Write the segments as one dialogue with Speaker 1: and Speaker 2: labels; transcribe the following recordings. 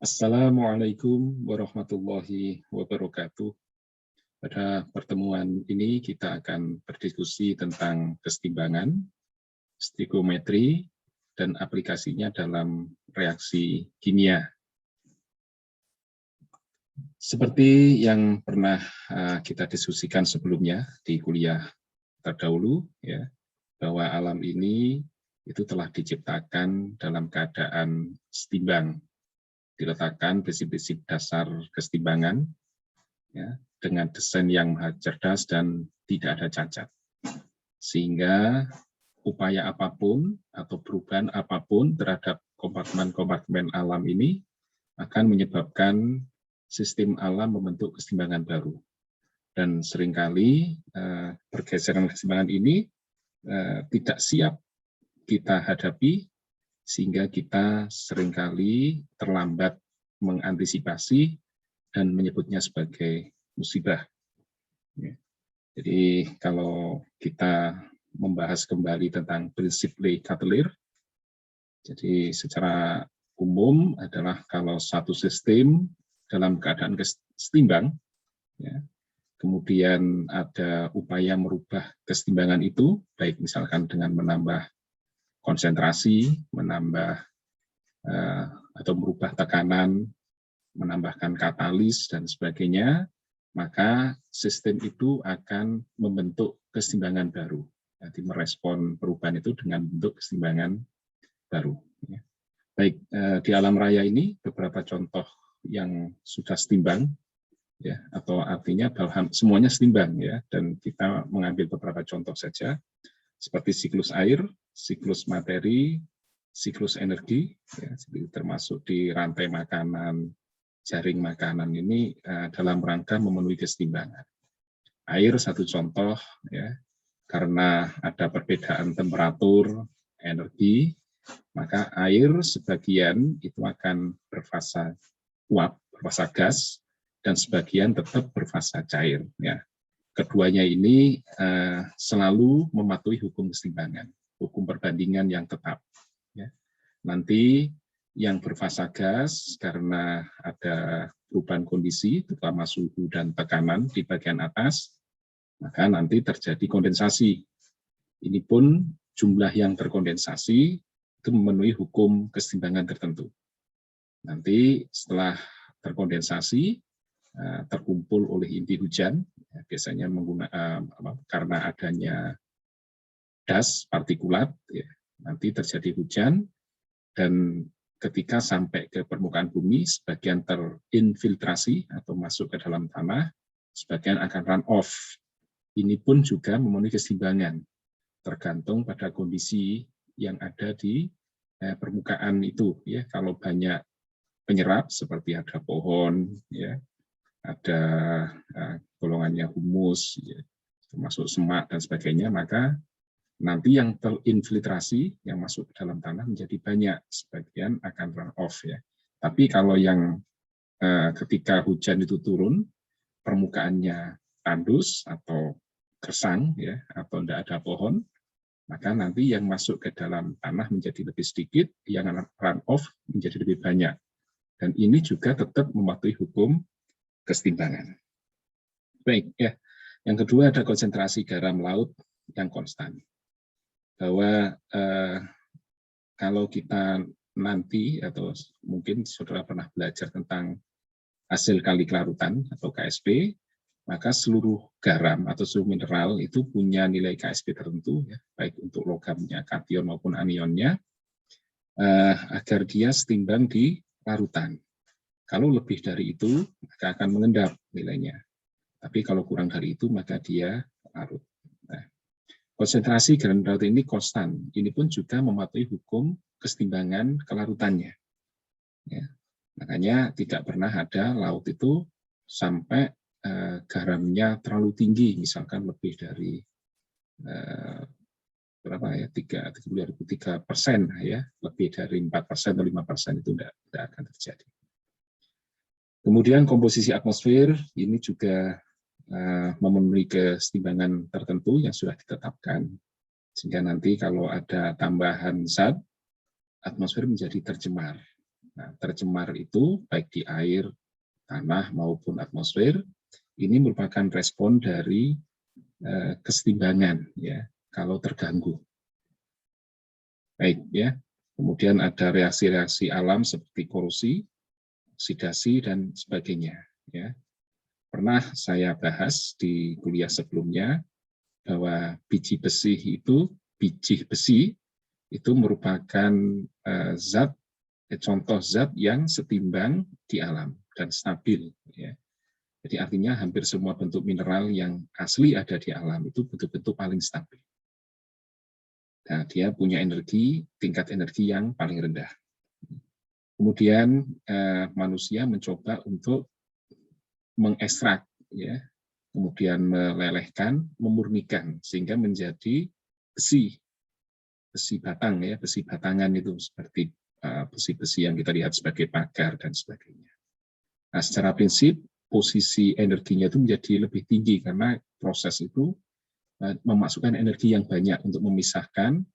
Speaker 1: Assalamualaikum warahmatullahi wabarakatuh. Pada pertemuan ini kita akan berdiskusi tentang kesetimbangan, stoichiometri, dan aplikasinya dalam reaksi kimia. Seperti yang pernah kita diskusikan sebelumnya di kuliah terdahulu, ya, bahwa alam ini itu telah diciptakan dalam keadaan setimbang, diletakkan prinsip-prinsip dasar kesetimbangan, ya, dengan desain yang cerdas dan tidak ada cacat. Sehingga upaya apapun atau perubahan apapun terhadap kompartemen-kompartemen alam ini akan menyebabkan sistem alam membentuk kesetimbangan baru. Dan seringkali pergeseran kesetimbangan ini tidak siap kita hadapi, sehingga kita seringkali terlambat mengantisipasi dan menyebutnya sebagai musibah. Jadi kalau kita membahas kembali tentang prinsip Le Chatelier, jadi secara umum adalah kalau satu sistem dalam keadaan setimbang, ya, kemudian ada upaya merubah kesetimbangan itu, baik misalkan dengan menambah konsentrasi, menambah atau merubah tekanan, menambahkan katalis dan sebagainya, maka sistem itu akan membentuk kesetimbangan baru. Jadi merespon perubahan itu dengan bentuk kesetimbangan baru. Baik, di alam raya ini beberapa contoh yang sudah setimbang, ya, atau artinya bahwa semuanya setimbang, ya, dan kita mengambil beberapa contoh saja, seperti siklus air, siklus materi, siklus energi, ya, termasuk di rantai makanan, jaring makanan ini dalam rangka memenuhi kesetimbangan. Air satu contoh, ya, karena ada perbedaan temperatur, energi, maka air sebagian itu akan berfasa uap, berfasa gas, dan sebagian tetap berfasa cair. Ya. Keduanya ini selalu mematuhi hukum kesetimbangan, hukum perbandingan yang tetap. Ya. Nanti yang berfasa gas karena ada perubahan kondisi, terutama suhu dan tekanan di bagian atas, maka nanti terjadi kondensasi. Ini pun jumlah yang terkondensasi itu memenuhi hukum kesetimbangan tertentu. Nanti setelah terkondensasi, terkumpul oleh inti hujan, biasanya karena adanya das partikulat, ya, nanti terjadi hujan, dan ketika sampai ke permukaan bumi, sebagian terinfiltrasi atau masuk ke dalam tanah, sebagian akan run off. Ini pun juga memenuhi kesetimbangan, tergantung pada kondisi yang ada di permukaan itu. Ya, kalau banyak penyerap seperti ada pohon, ya, ada golongannya humus, ya, termasuk semak dan sebagainya, maka nanti yang terinfiltrasi yang masuk ke dalam tanah menjadi banyak, sebagian akan run off, ya. Tapi kalau yang ketika hujan itu turun, permukaannya tandus atau gersang, ya, atau tidak ada pohon, maka nanti yang masuk ke dalam tanah menjadi lebih sedikit, yang run off menjadi lebih banyak. Dan ini juga tetap mematuhi hukum kesetimbangan. Baik, ya. Yang kedua ada konsentrasi garam laut yang konstan. Bahwa kalau kita nanti, atau mungkin saudara pernah belajar tentang hasil kali kelarutan atau KSP, maka seluruh garam atau seluruh mineral itu punya nilai KSP tertentu, ya, baik untuk logamnya, kation maupun anionnya, agar dia setimbang di larutan. Kalau lebih dari itu, maka akan mengendap nilainya. Tapi kalau kurang dari itu, maka dia larut. Nah, konsentrasi garam laut ini konstan. Ini pun juga mematuhi hukum kesetimbangan kelarutannya. Ya. Makanya tidak pernah ada laut itu sampai garamnya terlalu tinggi, misalkan lebih dari berapa ya, 3%, ya, lebih dari 4% atau 5% itu tidak akan terjadi. Kemudian komposisi atmosfer ini juga memenuhi kesetimbangan tertentu yang sudah ditetapkan, sehingga nanti kalau ada tambahan zat, atmosfer menjadi tercemar. Nah, tercemar itu baik di air, tanah maupun atmosfer, ini merupakan respon dari kesetimbangan ya kalau terganggu. Baik ya. Kemudian ada reaksi-reaksi alam seperti korosi, oksidasi dan sebagainya ya. Pernah saya bahas di kuliah sebelumnya bahwa biji besi itu merupakan contoh zat yang setimbang di alam dan stabil ya. Jadi artinya hampir semua bentuk mineral yang asli ada di alam itu betul-betul paling stabil. Nah, dia punya tingkat energi yang paling rendah. Kemudian manusia mencoba untuk mengekstrak, ya, kemudian melelehkan, memurnikan sehingga menjadi besi batang, ya, besi batangan itu seperti besi-besi yang kita lihat sebagai pagar dan sebagainya. Nah, secara prinsip posisi energinya itu menjadi lebih tinggi karena proses itu memasukkan energi yang banyak untuk memisahkan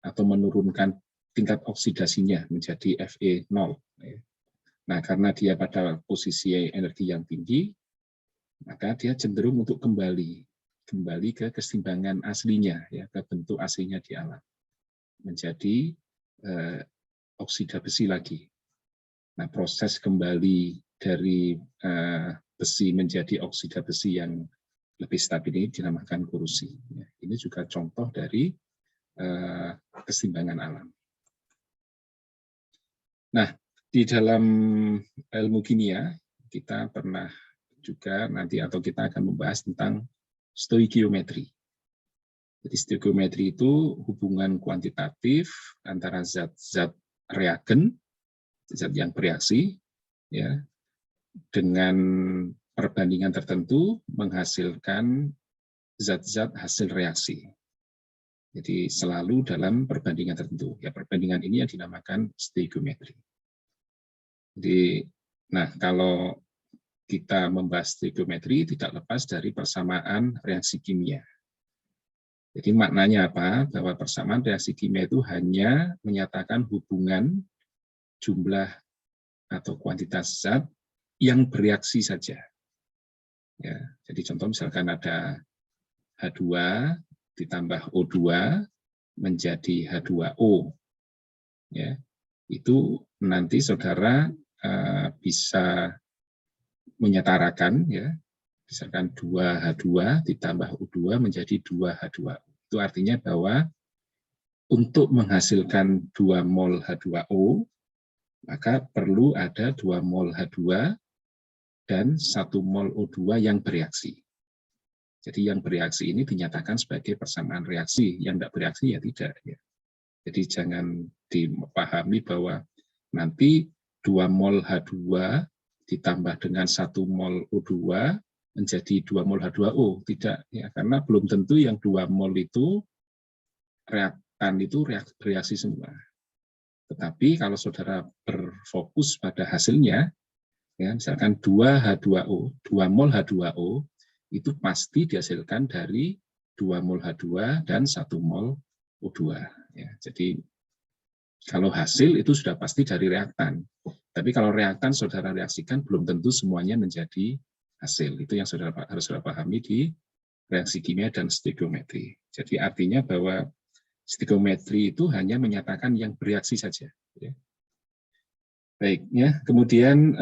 Speaker 1: atau menurunkan tingkat oksidasinya menjadi Fe0. Nah, karena dia pada posisi energi yang tinggi, maka dia cenderung untuk kembali ke keseimbangan aslinya, ya, ke bentuk aslinya di alam, menjadi oksida besi lagi. Nah, proses kembali dari besi menjadi oksida besi yang lebih stabil ini dinamakan korosi. Ini juga contoh dari keseimbangan alam. Nah, di dalam ilmu kimia kita pernah juga nanti atau kita akan membahas tentang stoikiometri. Jadi stoikiometri itu hubungan kuantitatif antara zat-zat reagen, zat yang bereaksi, ya, dengan perbandingan tertentu menghasilkan zat-zat hasil reaksi. Jadi selalu dalam perbandingan tertentu. Ya, perbandingan ini yang dinamakan stoikiometri. Jadi, nah kalau kita membahas stoikiometri tidak lepas dari persamaan reaksi kimia. Jadi maknanya apa? Bahwa persamaan reaksi kimia itu hanya menyatakan hubungan jumlah atau kuantitas zat yang bereaksi saja. Ya, jadi contoh misalkan ada H2 ditambah O2 menjadi H2O. Ya, itu nanti saudara bisa menyetarakan, ya, misalkan 2H2 ditambah O2 menjadi 2H2O. Itu artinya bahwa untuk menghasilkan 2 mol H2O, maka perlu ada 2 mol H2 dan 1 mol O2 yang bereaksi. Jadi yang bereaksi ini dinyatakan sebagai persamaan reaksi, yang tidak bereaksi ya tidak. Ya. Jadi jangan dipahami bahwa nanti 2 mol H2 ditambah dengan 1 mol O2 menjadi 2 mol H2O. Tidak, ya, karena belum tentu yang 2 mol itu reaktan itu bereaksi semua. Tetapi kalau saudara berfokus pada hasilnya, ya, misalkan 2H2O, 2 mol H2O, itu pasti dihasilkan dari 2 mol H2 dan 1 mol O2. Ya, jadi kalau hasil itu sudah pasti dari reaktan. Tapi kalau reaktan saudara reaksikan belum tentu semuanya menjadi hasil. Itu yang harus saudara pahami di reaksi kimia dan stoikiometri. Jadi artinya bahwa stoikiometri itu hanya menyatakan yang bereaksi saja. Ya. Baik, ya. Kemudian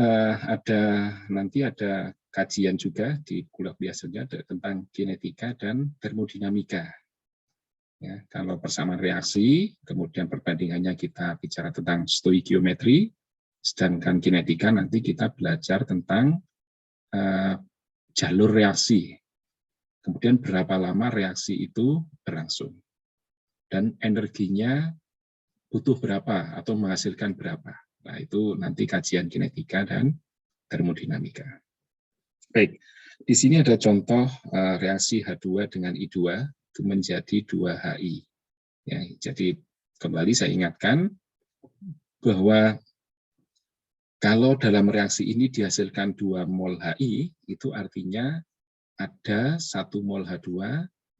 Speaker 1: nanti ada kajian juga di kuliah biasanya tentang kinetika dan termodinamika. Ya, kalau persamaan reaksi, kemudian perbandingannya kita bicara tentang stoikiometri, sedangkan kinetika nanti kita belajar tentang jalur reaksi. Kemudian berapa lama reaksi itu berlangsung. Dan energinya butuh berapa atau menghasilkan berapa. Nah, itu nanti kajian kinetika dan termodinamika. Baik, di sini ada contoh reaksi H2 dengan I2 itu menjadi 2HI. Ya, jadi kembali saya ingatkan bahwa kalau dalam reaksi ini dihasilkan 2 mol HI, itu artinya ada 1 mol H2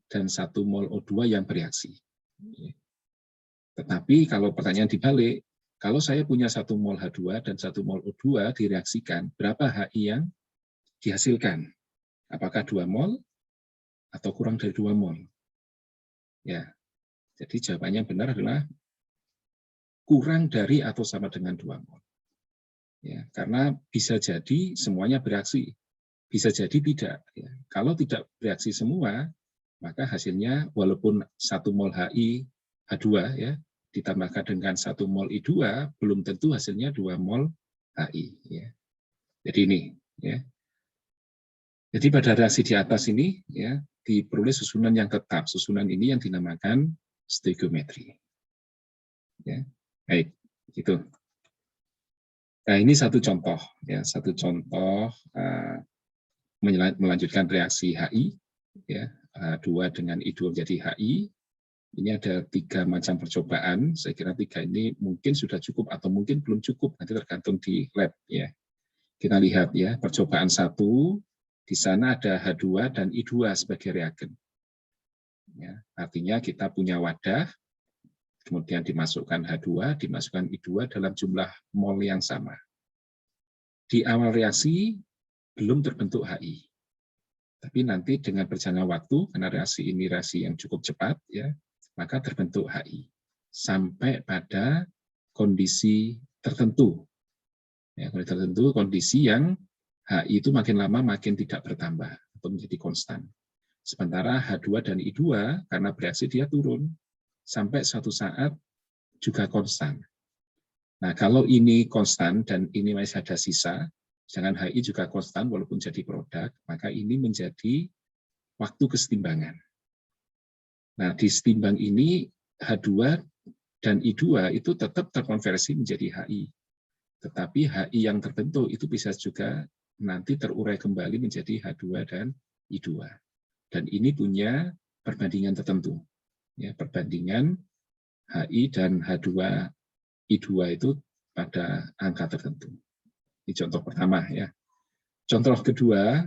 Speaker 1: dan 1 mol O2 yang bereaksi. Tetapi kalau pertanyaan dibalik, Kalau saya punya 1 mol H2 dan 1 mol O2 direaksikan, berapa HI yang dihasilkan? Apakah 2 mol atau kurang dari 2 mol? Ya, jadi jawabannya benar adalah kurang dari atau sama dengan 2 mol. Ya, karena bisa jadi semuanya bereaksi, bisa jadi tidak. Ya. Kalau tidak bereaksi semua, maka hasilnya walaupun 1 mol HI H2 ya ditambahkan dengan 1 mol I2 belum tentu hasilnya 2 mol HI ya. Jadi ini ya. Jadi pada reaksi di atas ini ya diperoleh susunan yang tetap. Susunan ini yang dinamakan stoichiometri. Ya. Baik, gitu. Nah, ini satu contoh ya, satu contoh melanjutkan reaksi HI ya, H2 dengan I2 menjadi HI. Ini ada 3 macam percobaan. Saya kira 3 ini mungkin sudah cukup atau mungkin belum cukup, nanti tergantung di lab ya. Kita lihat ya, percobaan 1 di sana ada H2 dan I2 sebagai reagen. Ya, artinya kita punya wadah, kemudian dimasukkan H2, dimasukkan I2 dalam jumlah mol yang sama. Di awal reaksi belum terbentuk HI. Tapi nanti dengan berjalannya waktu, karena reaksi ini reaksi yang cukup cepat, ya, maka terbentuk HI sampai pada kondisi tertentu. Ya, kondisi tertentu, kondisi yang HI itu makin lama makin tidak bertambah atau menjadi konstan. Sementara H2 dan I2 karena bereaksi dia turun sampai suatu saat juga konstan. Nah, kalau ini konstan dan ini masih ada sisa, jangan HI juga konstan walaupun jadi produk, maka ini menjadi waktu kesetimbangan. Nah, di setimbang ini H2 dan I2 itu tetap terkonversi menjadi HI. Tetapi HI yang terbentuk itu bisa juga nanti terurai kembali menjadi H2 dan I2. Dan ini punya perbandingan tertentu. Ya, perbandingan HI dan H2 I2 itu pada angka tertentu. Ini contoh pertama ya. Contoh kedua,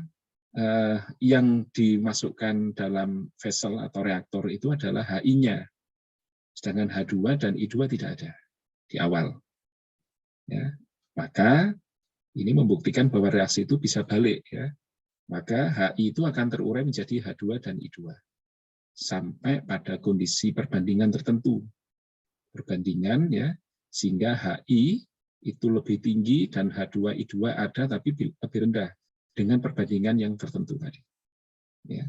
Speaker 1: yang dimasukkan dalam vessel atau reaktor itu adalah HI-nya. Sedangkan H2 dan I2 tidak ada di awal. Ya. Maka ini membuktikan bahwa reaksi itu bisa balik ya. Maka HI itu akan terurai menjadi H2 dan I2 sampai pada kondisi perbandingan tertentu. Perbandingan ya sehingga HI itu lebih tinggi dan H2I2 ada tapi lebih rendah dengan perbandingan yang tertentu tadi. Ya.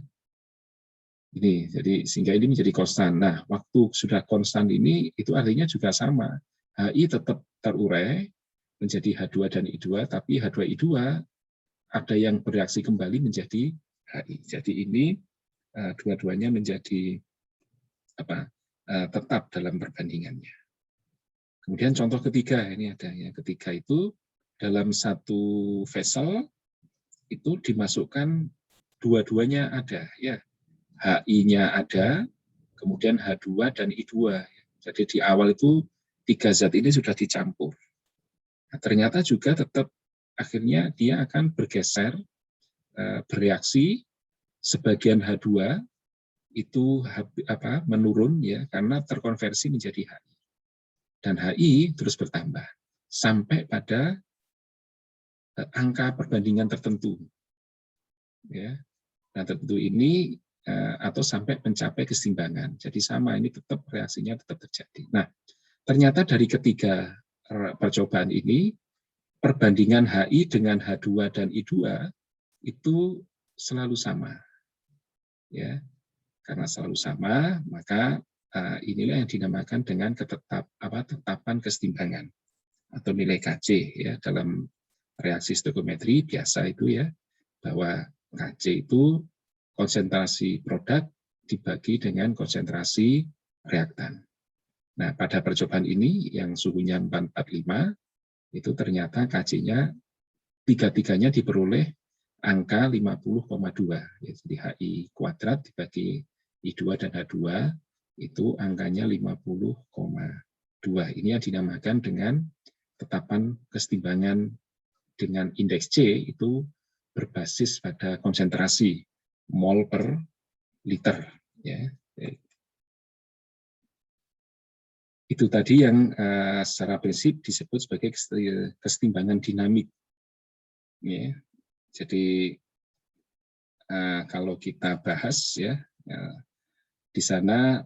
Speaker 1: Ini jadi sehingga ini menjadi konstan. Nah, waktu sudah konstan ini itu artinya juga sama. HI tetap terurai menjadi H2 dan I2, tapi H2I2 ada yang bereaksi kembali menjadi HI. Jadi ini dua-duanya menjadi tetap dalam perbandingannya. Kemudian contoh ketiga, ini ada ya, ketiga itu dalam satu vessel itu dimasukkan dua-duanya ada ya. HI-nya ada, kemudian H2 dan I2. Jadi di awal itu 3 zat ini sudah dicampur. Nah, ternyata juga tetap akhirnya dia akan bergeser, bereaksi, sebagian H2 itu menurun ya karena terkonversi menjadi HI. Dan HI terus bertambah sampai pada angka perbandingan tertentu. Ya. Nah, tertentu ini atau sampai mencapai keseimbangan. Jadi sama, ini tetap reaksinya tetap terjadi. Nah, ternyata dari ketiga percobaan ini, perbandingan HI dengan H2 dan I2 itu selalu sama. Ya, karena selalu sama, maka inilah yang dinamakan dengan ketetapan kesetimbangan atau nilai Kc ya dalam reaksi stoikiometri biasa itu ya, bahwa Kc itu konsentrasi produk dibagi dengan konsentrasi reaktan. Nah, pada percobaan ini yang suhunya 445 itu ternyata Kc-nya tiga-tiganya diperoleh angka 50,2. Ya, jadi HI kuadrat dibagi I2 dan H2 itu angkanya 50,2. Ini yang dinamakan dengan tetapan kesetimbangan dengan indeks C itu berbasis pada konsentrasi mol per liter ya. Itu tadi yang secara prinsip disebut sebagai kesetimbangan dinamik. Ya. Jadi kalau kita bahas ya di sana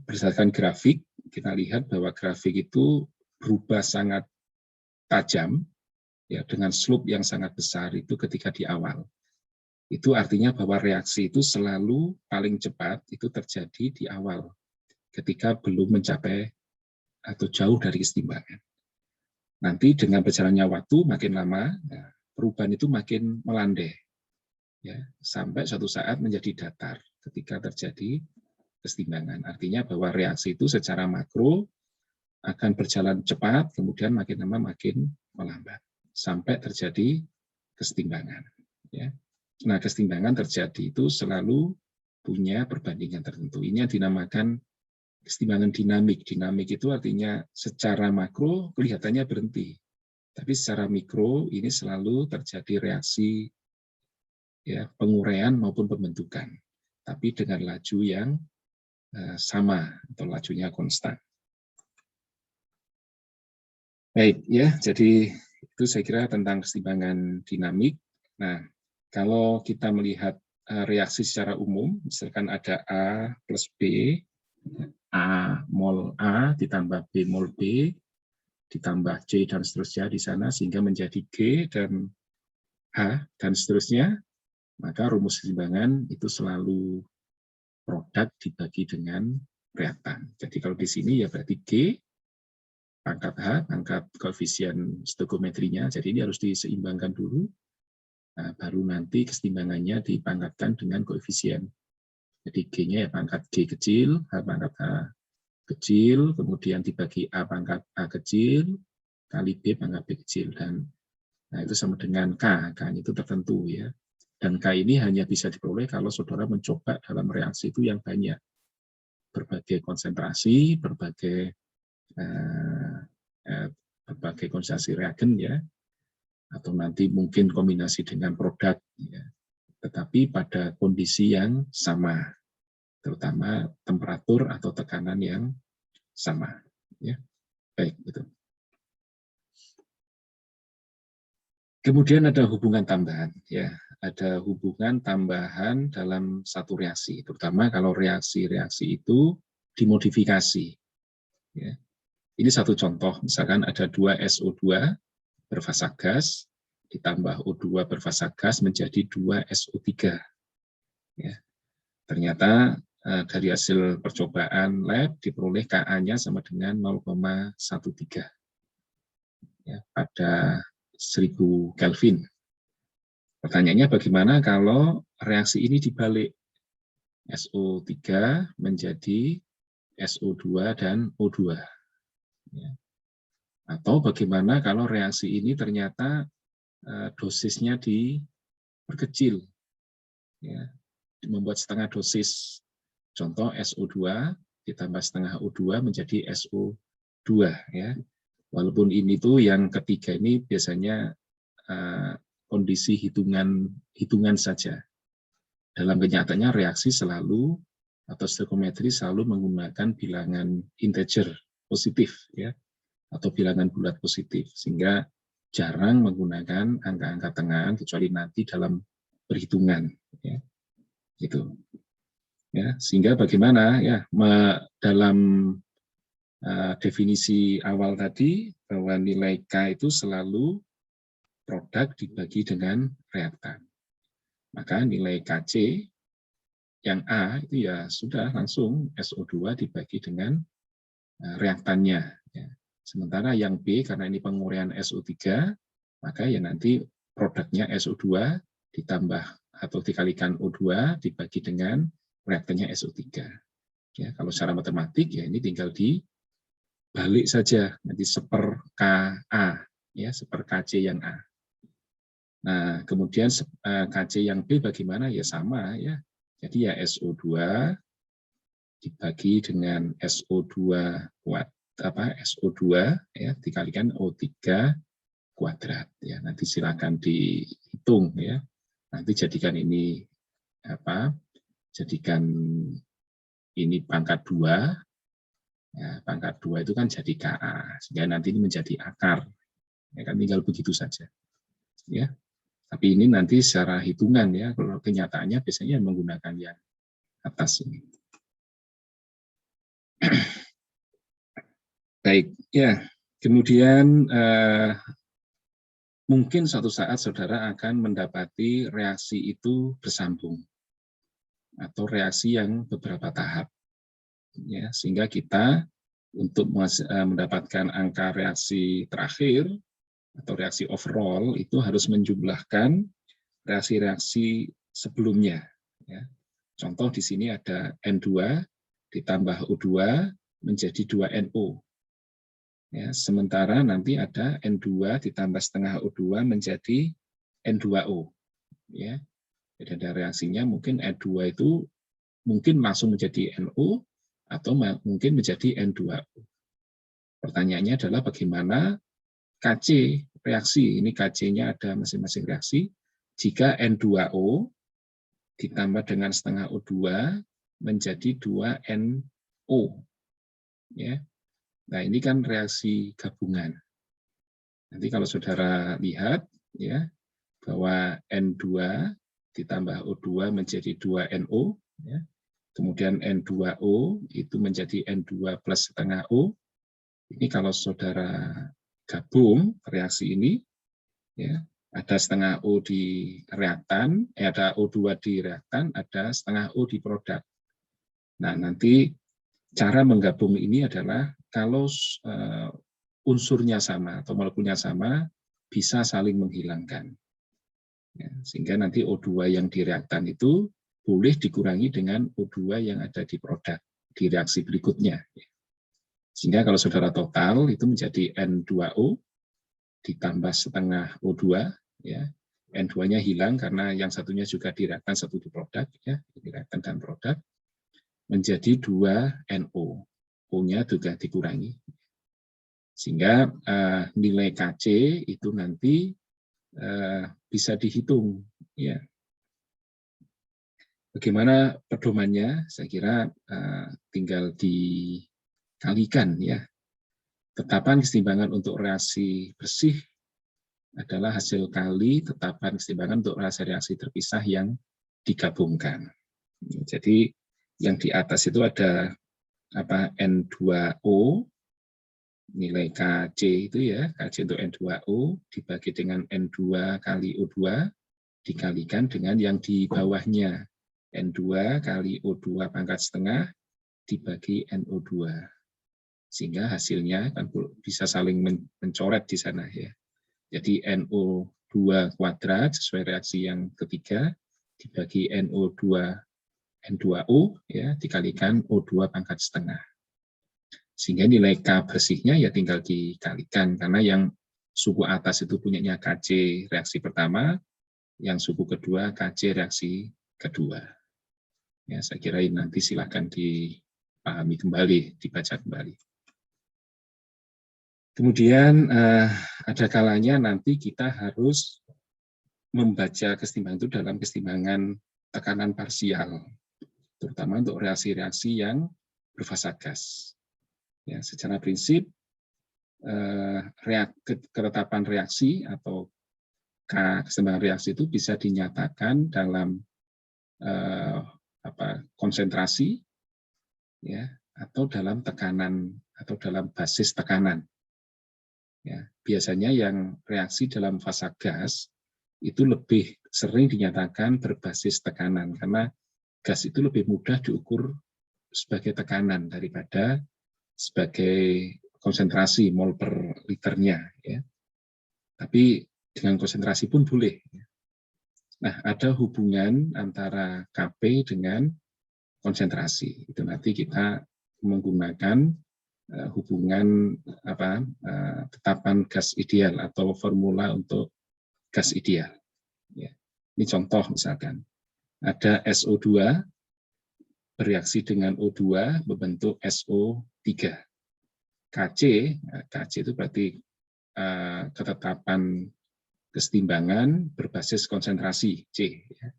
Speaker 1: berdasarkan grafik kita lihat bahwa grafik itu berubah sangat tajam ya dengan slope yang sangat besar itu ketika di awal. Itu artinya bahwa reaksi itu selalu paling cepat itu terjadi di awal ketika belum mencapai atau jauh dari kesetimbangan. Nanti dengan berjalannya waktu makin lama, perubahan itu makin melandai, ya, sampai suatu saat menjadi datar ketika terjadi kesetimbangan. Artinya bahwa reaksi itu secara makro akan berjalan cepat, kemudian makin lama makin melambat, sampai terjadi kesetimbangan. Ya. Nah, kesetimbangan terjadi itu selalu punya perbandingan tertentu. Ini yang dinamakan kesetimbangan dinamik. Dinamik itu artinya secara makro kelihatannya berhenti. Tapi secara mikro ini selalu terjadi reaksi ya, penguraian maupun pembentukan. Tapi dengan laju yang sama atau lajunya konstan. Baik, ya. Jadi itu saya kira tentang kesetimbangan dinamik. Nah, kalau kita melihat reaksi secara umum, misalkan ada A plus B, A mol A ditambah B mol B, ditambah C dan seterusnya di sana, sehingga menjadi G dan H dan seterusnya, maka rumus kesetimbangan itu selalu produk dibagi dengan reaktan. Jadi kalau di sini ya berarti G, pangkat H, pangkat koefisien stoichiometrinya, jadi ini harus diseimbangkan dulu, nah, baru nanti kesetimbangannya dipangkatkan dengan koefisien. Jadi G-nya ya pangkat G kecil, H pangkat H kecil, kemudian dibagi A pangkat A kecil, kali B pangkat B kecil. Dan nah itu sama dengan K, K itu tertentu ya. Dan K ini hanya bisa diperoleh kalau saudara mencoba dalam reaksi itu yang banyak. Berbagai konsentrasi, berbagai konsentrasi reagen ya, atau nanti mungkin kombinasi dengan produk ya. Tetapi pada kondisi yang sama, terutama temperatur atau tekanan yang sama. Ya. Baik, gitu. Kemudian ada hubungan tambahan, ya, ada hubungan tambahan dalam satu reaksi, terutama kalau reaksi-reaksi itu dimodifikasi. Ya. Ini satu contoh, misalkan ada 2 SO2 berfasa gas ditambah O2 berfasa gas menjadi 2 SO3. Ya. Ternyata dari hasil percobaan lab diperoleh Ka-nya sama dengan 0,13 ya, pada 1000 Kelvin. Pertanyaannya bagaimana kalau reaksi ini dibalik, SO3 menjadi SO2 dan O2. Ya. Atau bagaimana kalau reaksi ini ternyata dosisnya diperkecil, ya, membuat setengah dosis. Contoh SO2 ditambah setengah O2 menjadi SO2. Ya. Walaupun ini tuh yang ketiga ini biasanya kondisi hitungan saja. Dalam kenyataannya reaksi selalu atau stoichiometri selalu menggunakan bilangan integer positif ya, atau bilangan bulat positif, sehingga jarang menggunakan angka-angka tengah kecuali nanti dalam perhitungan ya. Gitu. Ya, sehingga bagaimana ya dalam definisi awal tadi bahwa nilai K itu selalu produk dibagi dengan reaktan. Maka nilai Kc yang A itu ya sudah langsung SO2 dibagi dengan reaktannya. Ya. Sementara yang B karena ini penguraian SO3, maka ya nanti produknya SO2 ditambah atau dikalikan O2 dibagi dengan reaktannya SO3. Ya, kalau secara matematik ya ini tinggal dibalik saja, nanti seper Ka, ya, seper Kc yang A. Nah, kemudian Kc yang B bagaimana? Ya sama ya. Jadi ya SO2 dibagi dengan SO2 SO2 ya dikalikan O3 kuadrat ya. Nanti silakan dihitung ya. Nanti jadikan ini jadikan ini pangkat 2 Ya, pangkat 2 itu kan jadi Ka, sehingga nanti ini menjadi akar. Ya kan tinggal begitu saja. Ya. Tapi ini nanti secara hitungan ya, kalau kenyataannya biasanya menggunakan yang atas ini. Baik, ya. Kemudian mungkin suatu saat saudara akan mendapati reaksi itu bersambung atau reaksi yang beberapa tahap. Ya, sehingga kita untuk mendapatkan angka reaksi terakhir atau reaksi overall itu harus menjumlahkan reaksi-reaksi sebelumnya. Ya. Contoh di sini ada N2 ditambah O2 menjadi 2NO. Ya, sementara nanti ada N2 ditambah setengah O2 menjadi N2O. Ya. Jadi ada reaksinya mungkin N2 itu mungkin langsung menjadi NO atau mungkin menjadi N2O. Pertanyaannya adalah bagaimana KC reaksi, ini KC-nya ada masing-masing reaksi, jika N2O ditambah dengan setengah O2 menjadi 2NO. Ya. Nah, ini kan reaksi gabungan. Nanti kalau saudara lihat ya bahwa N2 ditambah O2 menjadi 2NO, ya. Kemudian N2O itu menjadi N2 plus setengah O. Ini kalau saudara gabung reaksi ini, ya, ada setengah O di reaktan, ada O2 di reaktan, ada setengah O di produk. Nah, nanti cara menggabung ini adalah kalau unsurnya sama atau molekulnya sama, bisa saling menghilangkan. Ya, sehingga nanti O2 yang di reaktan itu boleh dikurangi dengan O2 yang ada di produk, di reaksi berikutnya. Sehingga kalau saudara total itu menjadi N2O ditambah setengah O2, ya, N2-nya hilang karena yang satunya juga di reaktan, satu di produk, ya, di reaktan dan produk, menjadi 2NO. O-nya juga dikurangi. Sehingga nilai KC itu nanti bisa dihitung. Ya. Bagaimana pedomannya? Saya kira tinggal dikalikan ya. Tetapan keseimbangan untuk reaksi bersih adalah hasil kali tetapan keseimbangan untuk reaksi-reaksi terpisah yang digabungkan. Jadi yang di atas itu ada apa N2O nilai KC itu ya, KC untuk N2O dibagi dengan N2 kali O2 dikalikan dengan yang di bawahnya N2 kali O2 pangkat setengah dibagi NO2. Sehingga hasilnya kan bisa saling mencoret di sana ya. Jadi NO2 kuadrat sesuai reaksi yang ketiga dibagi NO2 N2O ya dikalikan O2 pangkat setengah. Sehingga nilai K bersihnya ya tinggal dikalikan karena yang suku atas itu punyanya KC reaksi pertama, yang suku kedua KC reaksi kedua. Ya, saya kira ini nanti silakan dipahami kembali, dibaca kembali. Kemudian ada kalanya nanti kita harus membaca keseimbangan itu dalam keseimbangan tekanan parsial, terutama untuk reaksi-reaksi yang berfasa gas. Ya, secara prinsip ketetapan reaksi atau keseimbangan reaksi itu bisa dinyatakan dalam konsentrasi, ya, atau dalam tekanan atau dalam basis tekanan. Ya, biasanya yang reaksi dalam fasa gas itu lebih sering dinyatakan berbasis tekanan karena gas itu lebih mudah diukur sebagai tekanan daripada sebagai konsentrasi mol per liternya. Ya. Tapi dengan konsentrasi pun boleh. Nah, ada hubungan antara Kp dengan konsentrasi. Itu nanti kita menggunakan hubungan tetapan gas ideal atau formula untuk gas ideal. Ya. Ini contoh misalkan ada SO2 bereaksi dengan O2 membentuk SO3. KC itu berarti ketetapan kesetimbangan berbasis konsentrasi C ya,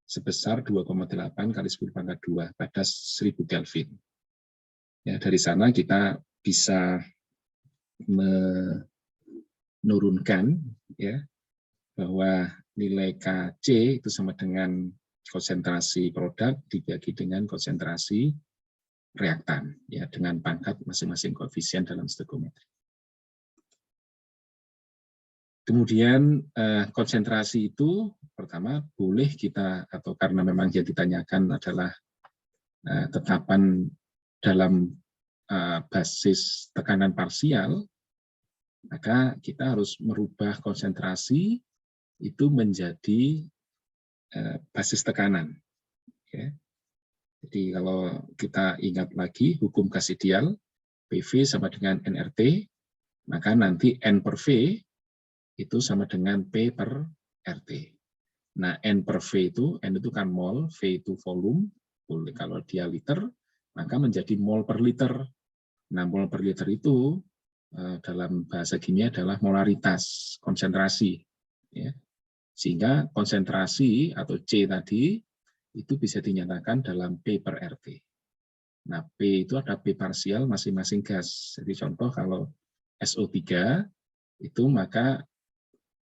Speaker 1: sebesar 2,8 kali 10⁻²⁴ pada 1000 Kelvin. Ya, dari sana kita bisa menurunkan ya bahwa nilai Kc itu sama dengan konsentrasi produk dibagi dengan konsentrasi reaktan ya dengan pangkat masing-masing koefisien dalam stoikiometri. Kemudian konsentrasi itu pertama boleh kita atau karena memang yang ditanyakan adalah tetapan dalam basis tekanan parsial, maka kita harus merubah konsentrasi itu menjadi basis tekanan. Ya. Jadi kalau kita ingat lagi hukum gas ideal, PV sama dengan nRT, maka nanti N per V itu sama dengan P per RT. Nah, N per V itu, N itu kan mol, V itu volume, kalau dia liter, maka menjadi mol per liter. Nah, mol per liter itu dalam bahasa kimia adalah molaritas, konsentrasi. Ya. Sehingga konsentrasi atau C tadi itu bisa dinyatakan dalam P per RT. Nah, P itu ada P parsial masing-masing gas. Jadi contoh kalau SO3 itu maka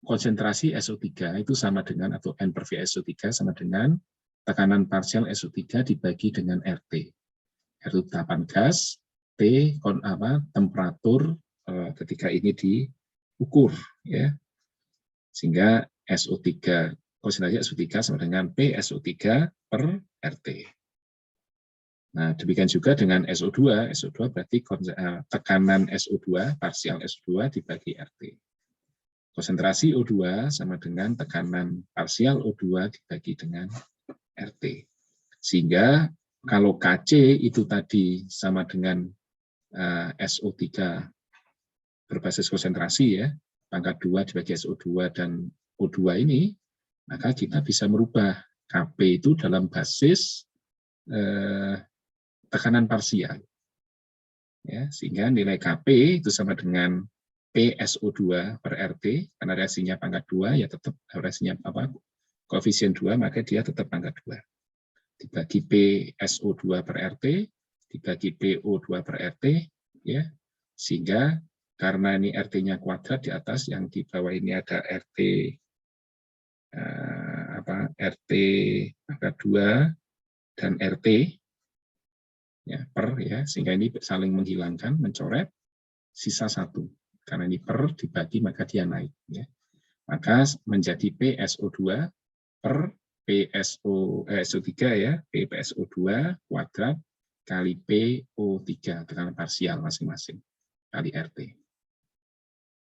Speaker 1: konsentrasi SO3 itu sama dengan atau N per V SO3 sama dengan tekanan parsial SO3 dibagi dengan RT. R itu tetapan gas, T temperatur ketika ini diukur ya. Sehingga SO3 konsentrasi SO3 sama dengan P SO3 per RT. Nah, demikian juga dengan SO2. SO2 berarti tekanan SO2, parsial SO2 dibagi RT. Konsentrasi O2 sama dengan tekanan parsial O2 dibagi dengan RT. Sehingga kalau Kc itu tadi sama dengan SO3 berbasis konsentrasi ya, pangkat 2 dibagi SO2 dan O2 ini, maka kita bisa merubah Kp itu dalam basis tekanan parsial. Ya, sehingga nilai Kp itu sama dengan PSO2 per RT, karena reaksinya pangkat 2, ya tetap reaksinya koefisien 2, maka dia tetap pangkat 2. Dibagi PSO2 per RT, dibagi PO2 per RT, ya, sehingga karena ini RT-nya kuadrat di atas, yang di bawah ini ada RT RT pangkat 2 dan RT ya per ya, sehingga ini saling menghilangkan, mencoret, sisa 1. Karena ini per dibagi maka dia naik ya. Maka menjadi PSO2 per SO3 ya, PSO2 kuadrat kali PO3 tekanan parsial masing-masing kali RT.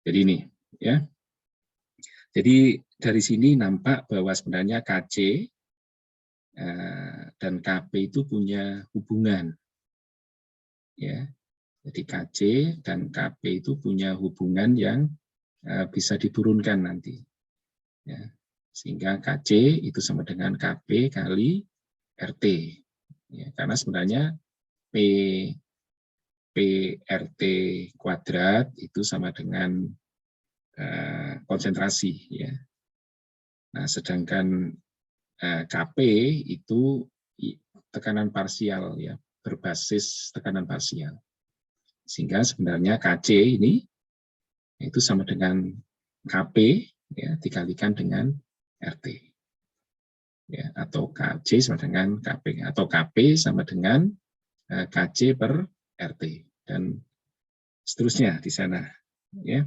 Speaker 1: Jadi ini ya. Jadi dari sini nampak bahwa sebenarnya Kc dan Kp itu punya hubungan ya. Jadi Kc dan Kp itu punya hubungan yang bisa diturunkan nanti. Ya. Sehingga Kc itu sama dengan Kp kali RT. Ya, karena sebenarnya PRT kuadrat itu sama dengan konsentrasi. Ya. Nah, sedangkan Kp itu tekanan parsial, ya, berbasis tekanan parsial. Sehingga sebenarnya Kc ini itu sama dengan Kp ya, dikalikan dengan RT. Ya, atau Kc sama dengan Kp, atau Kp sama dengan Kc per RT, dan seterusnya di sana. Ya,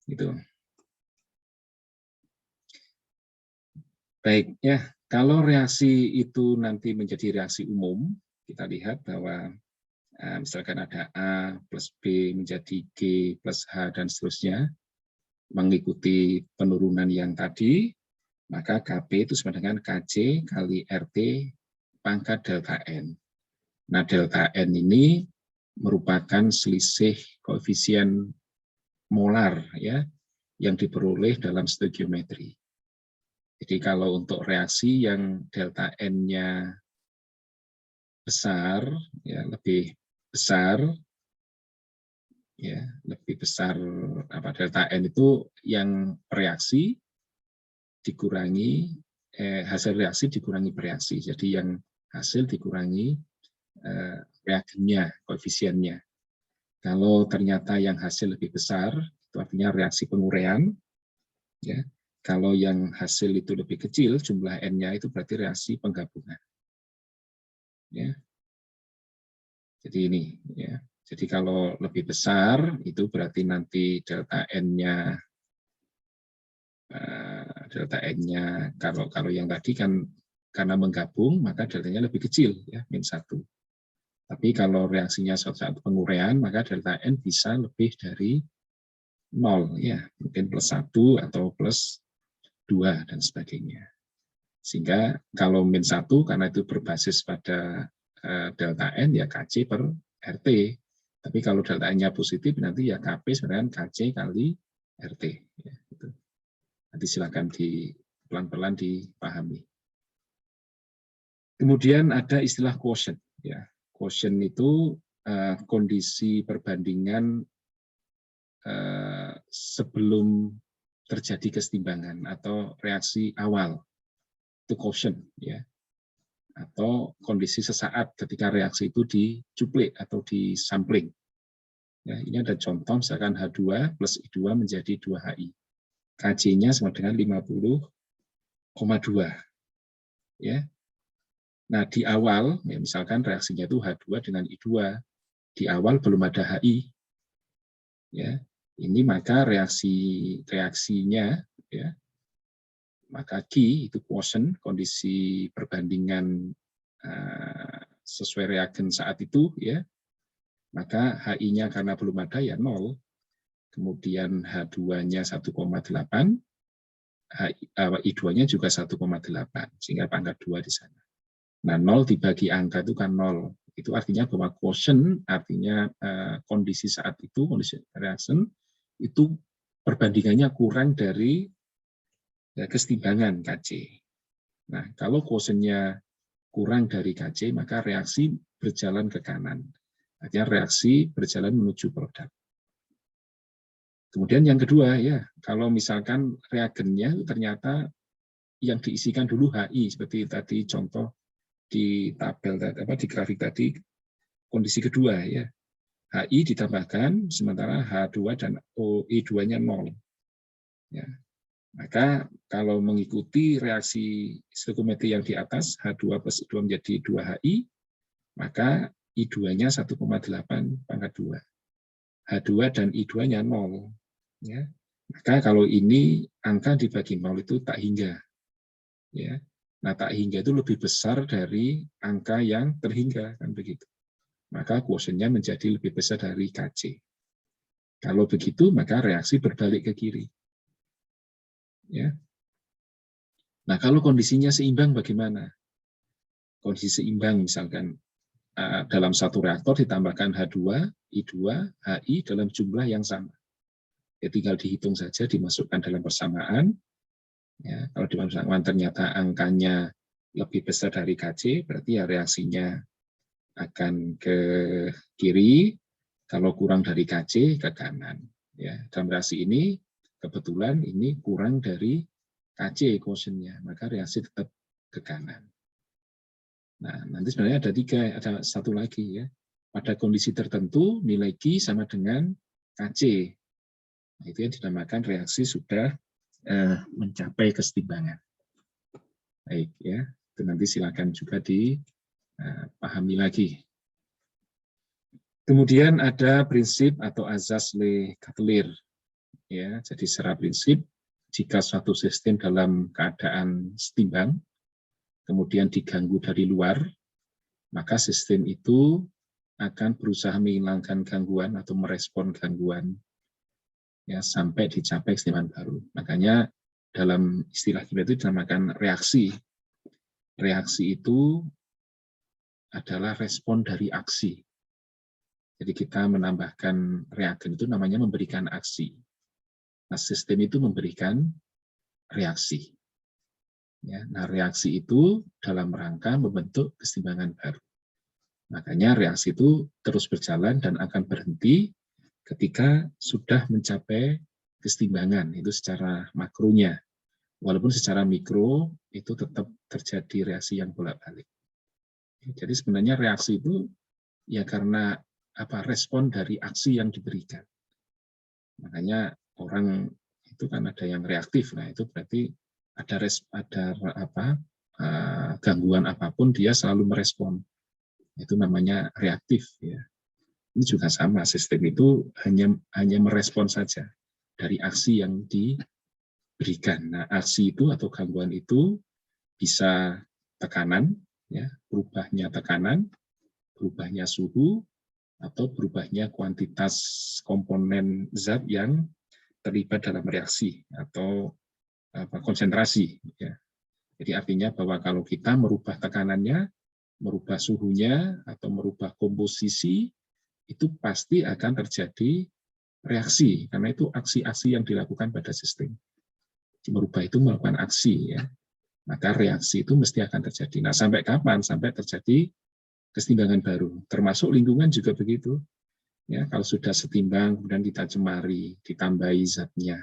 Speaker 1: gitu. Baik, ya, kalau reaksi itu nanti menjadi reaksi umum, kita lihat bahwa misalkan ada A plus B menjadi G plus H dan seterusnya, mengikuti penurunan yang tadi, maka Kp itu sama dengan Kc kali RT pangkat delta N. Nah, delta N ini merupakan selisih koefisien molar ya yang diperoleh dalam stoikiometri. Jadi kalau untuk reaksi yang delta N-nya besar, ya lebih besar, ya lebih besar delta N itu yang reaksi dikurangi hasil reaksi dikurangi bereaksi. Jadi yang hasil dikurangi reagennya, koefisiennya. Kalau ternyata yang hasil lebih besar, itu artinya reaksi penguraian. Ya. Kalau yang hasil itu lebih kecil, jumlah N-nya itu berarti reaksi penggabungan. Ya. Jadi ini, ya. Jadi kalau lebih besar, itu berarti nanti delta N-nya, kalau yang tadi kan karena menggabung, maka deltanya lebih kecil, ya, -1. Tapi kalau reaksinya suatu saat penguraian, maka delta N bisa lebih dari 0, ya, mungkin +1 atau +2 dan sebagainya. Sehingga kalau -1 karena itu berbasis pada delta N, ya KC per RT. Tapi kalau delta N-nya positif, nanti ya KP sebenarnya KC kali RT. Ya, gitu. Nanti silakan pelan-pelan dipahami. Kemudian ada istilah quotient. Ya. Quotient itu kondisi perbandingan sebelum terjadi kesetimbangan atau reaksi awal, itu quotient, ya, atau kondisi sesaat ketika reaksi itu dicuplik atau disampling. Ya, ini ada contoh, misalkan H2 plus I2 menjadi 2HI. Kj-nya sama dengan 50,2. Ya. Nah, di awal, ya, misalkan reaksinya itu H2 dengan I2, di awal belum ada HI. Ya, ini maka reaksinya, ya, maka Q itu quotient, kondisi perbandingan sesuai reagen saat itu, ya, maka HI-nya karena belum ada ya 0, kemudian H2-nya 1,8, I2-nya juga 1,8, sehingga pangkat 2 di sana. Nah, 0 dibagi angka itu kan 0. Itu artinya bahwa quotient, artinya kondisi saat itu, kondisi reaction, itu perbandingannya kurang dari kesetimbangan Kc. Nah, kalau quotient-nya kurang dari Kc, maka reaksi berjalan ke kanan. Artinya reaksi berjalan menuju produk. Kemudian yang kedua, ya, kalau misalkan reagennya ternyata yang diisikan dulu HI, seperti tadi contoh di tabel di grafik tadi, kondisi kedua, ya, HI ditambahkan sementara H2 dan I2-nya 0. Ya. Maka kalau mengikuti reaksi stoichiometri yang di atas, H2 plus I2 menjadi 2HI, maka I2-nya 1,8 pangkat 2. H2 dan I2-nya 0. Ya. Maka kalau ini angka dibagi 0 itu tak hingga. Ya. Nah, tak hingga itu lebih besar dari angka yang terhingga, kan begitu. Maka quotient-nya menjadi lebih besar dari Kc. Kalau begitu, maka reaksi berbalik ke kiri. Ya. Nah, kalau kondisinya seimbang bagaimana? Kondisi seimbang misalkan dalam satu reaktor ditambahkan H2, I2, HI dalam jumlah yang sama. Ya, tinggal dihitung saja, dimasukkan dalam persamaan. Ya, kalau di persamaan ternyata angkanya lebih besar dari Kc, berarti ya reaksinya akan ke kiri, kalau kurang dari Kc ke kanan. Ya, dalam reaksi ini kebetulan ini kurang dari Kc quotient-nya, maka reaksi tetap ke kanan. Nah, nanti sebenarnya ada satu lagi, ya. Pada kondisi tertentu nilai Q sama dengan Kc. Nah, itu yang dinamakan reaksi sudah mencapai kesetimbangan. Baik, ya. Itu nanti silakan juga dipahami lagi. Kemudian ada prinsip atau azas Le Chatelier. Ya, jadi secara prinsip jika suatu sistem dalam keadaan setimbang kemudian diganggu dari luar, maka sistem itu akan berusaha menghilangkan gangguan atau merespon gangguan, ya, sampai dicapai kesetimbangan baru. Makanya dalam istilah kita itu dinamakan reaksi. Reaksi itu adalah respon dari aksi. Jadi kita menambahkan reagen itu namanya memberikan aksi. Nah, sistem itu memberikan reaksi. Ya, nah, reaksi itu dalam rangka membentuk kesetimbangan baru. Makanya reaksi itu terus berjalan dan akan berhenti ketika sudah mencapai kesetimbangan, itu secara makronya. Walaupun secara mikro itu tetap terjadi reaksi yang bolak-balik. Jadi sebenarnya reaksi itu Ya karena respon dari aksi yang diberikan. Makanya orang itu kan ada yang reaktif. Nah, itu berarti ada gangguan apapun dia selalu merespon. Itu namanya reaktif ya. Ini juga sama, sistem itu hanya merespon saja dari aksi yang diberikan. Nah, aksi itu atau gangguan itu bisa tekanan, ya, berubahnya tekanan, berubahnya suhu, atau berubahnya kuantitas komponen zat yang terlibat dalam reaksi atau konsentrasi. Ya. Jadi artinya bahwa kalau kita merubah tekanannya, merubah suhunya, atau merubah komposisi, itu pasti akan terjadi reaksi, karena itu aksi-aksi yang dilakukan pada sistem. Merubah itu melakukan aksi, ya. Maka reaksi itu mesti akan terjadi. Nah, sampai kapan? Sampai terjadi kesetimbangan baru. Termasuk lingkungan juga begitu. Ya, kalau sudah setimbang, kemudian kita cemari, ditambahi zatnya,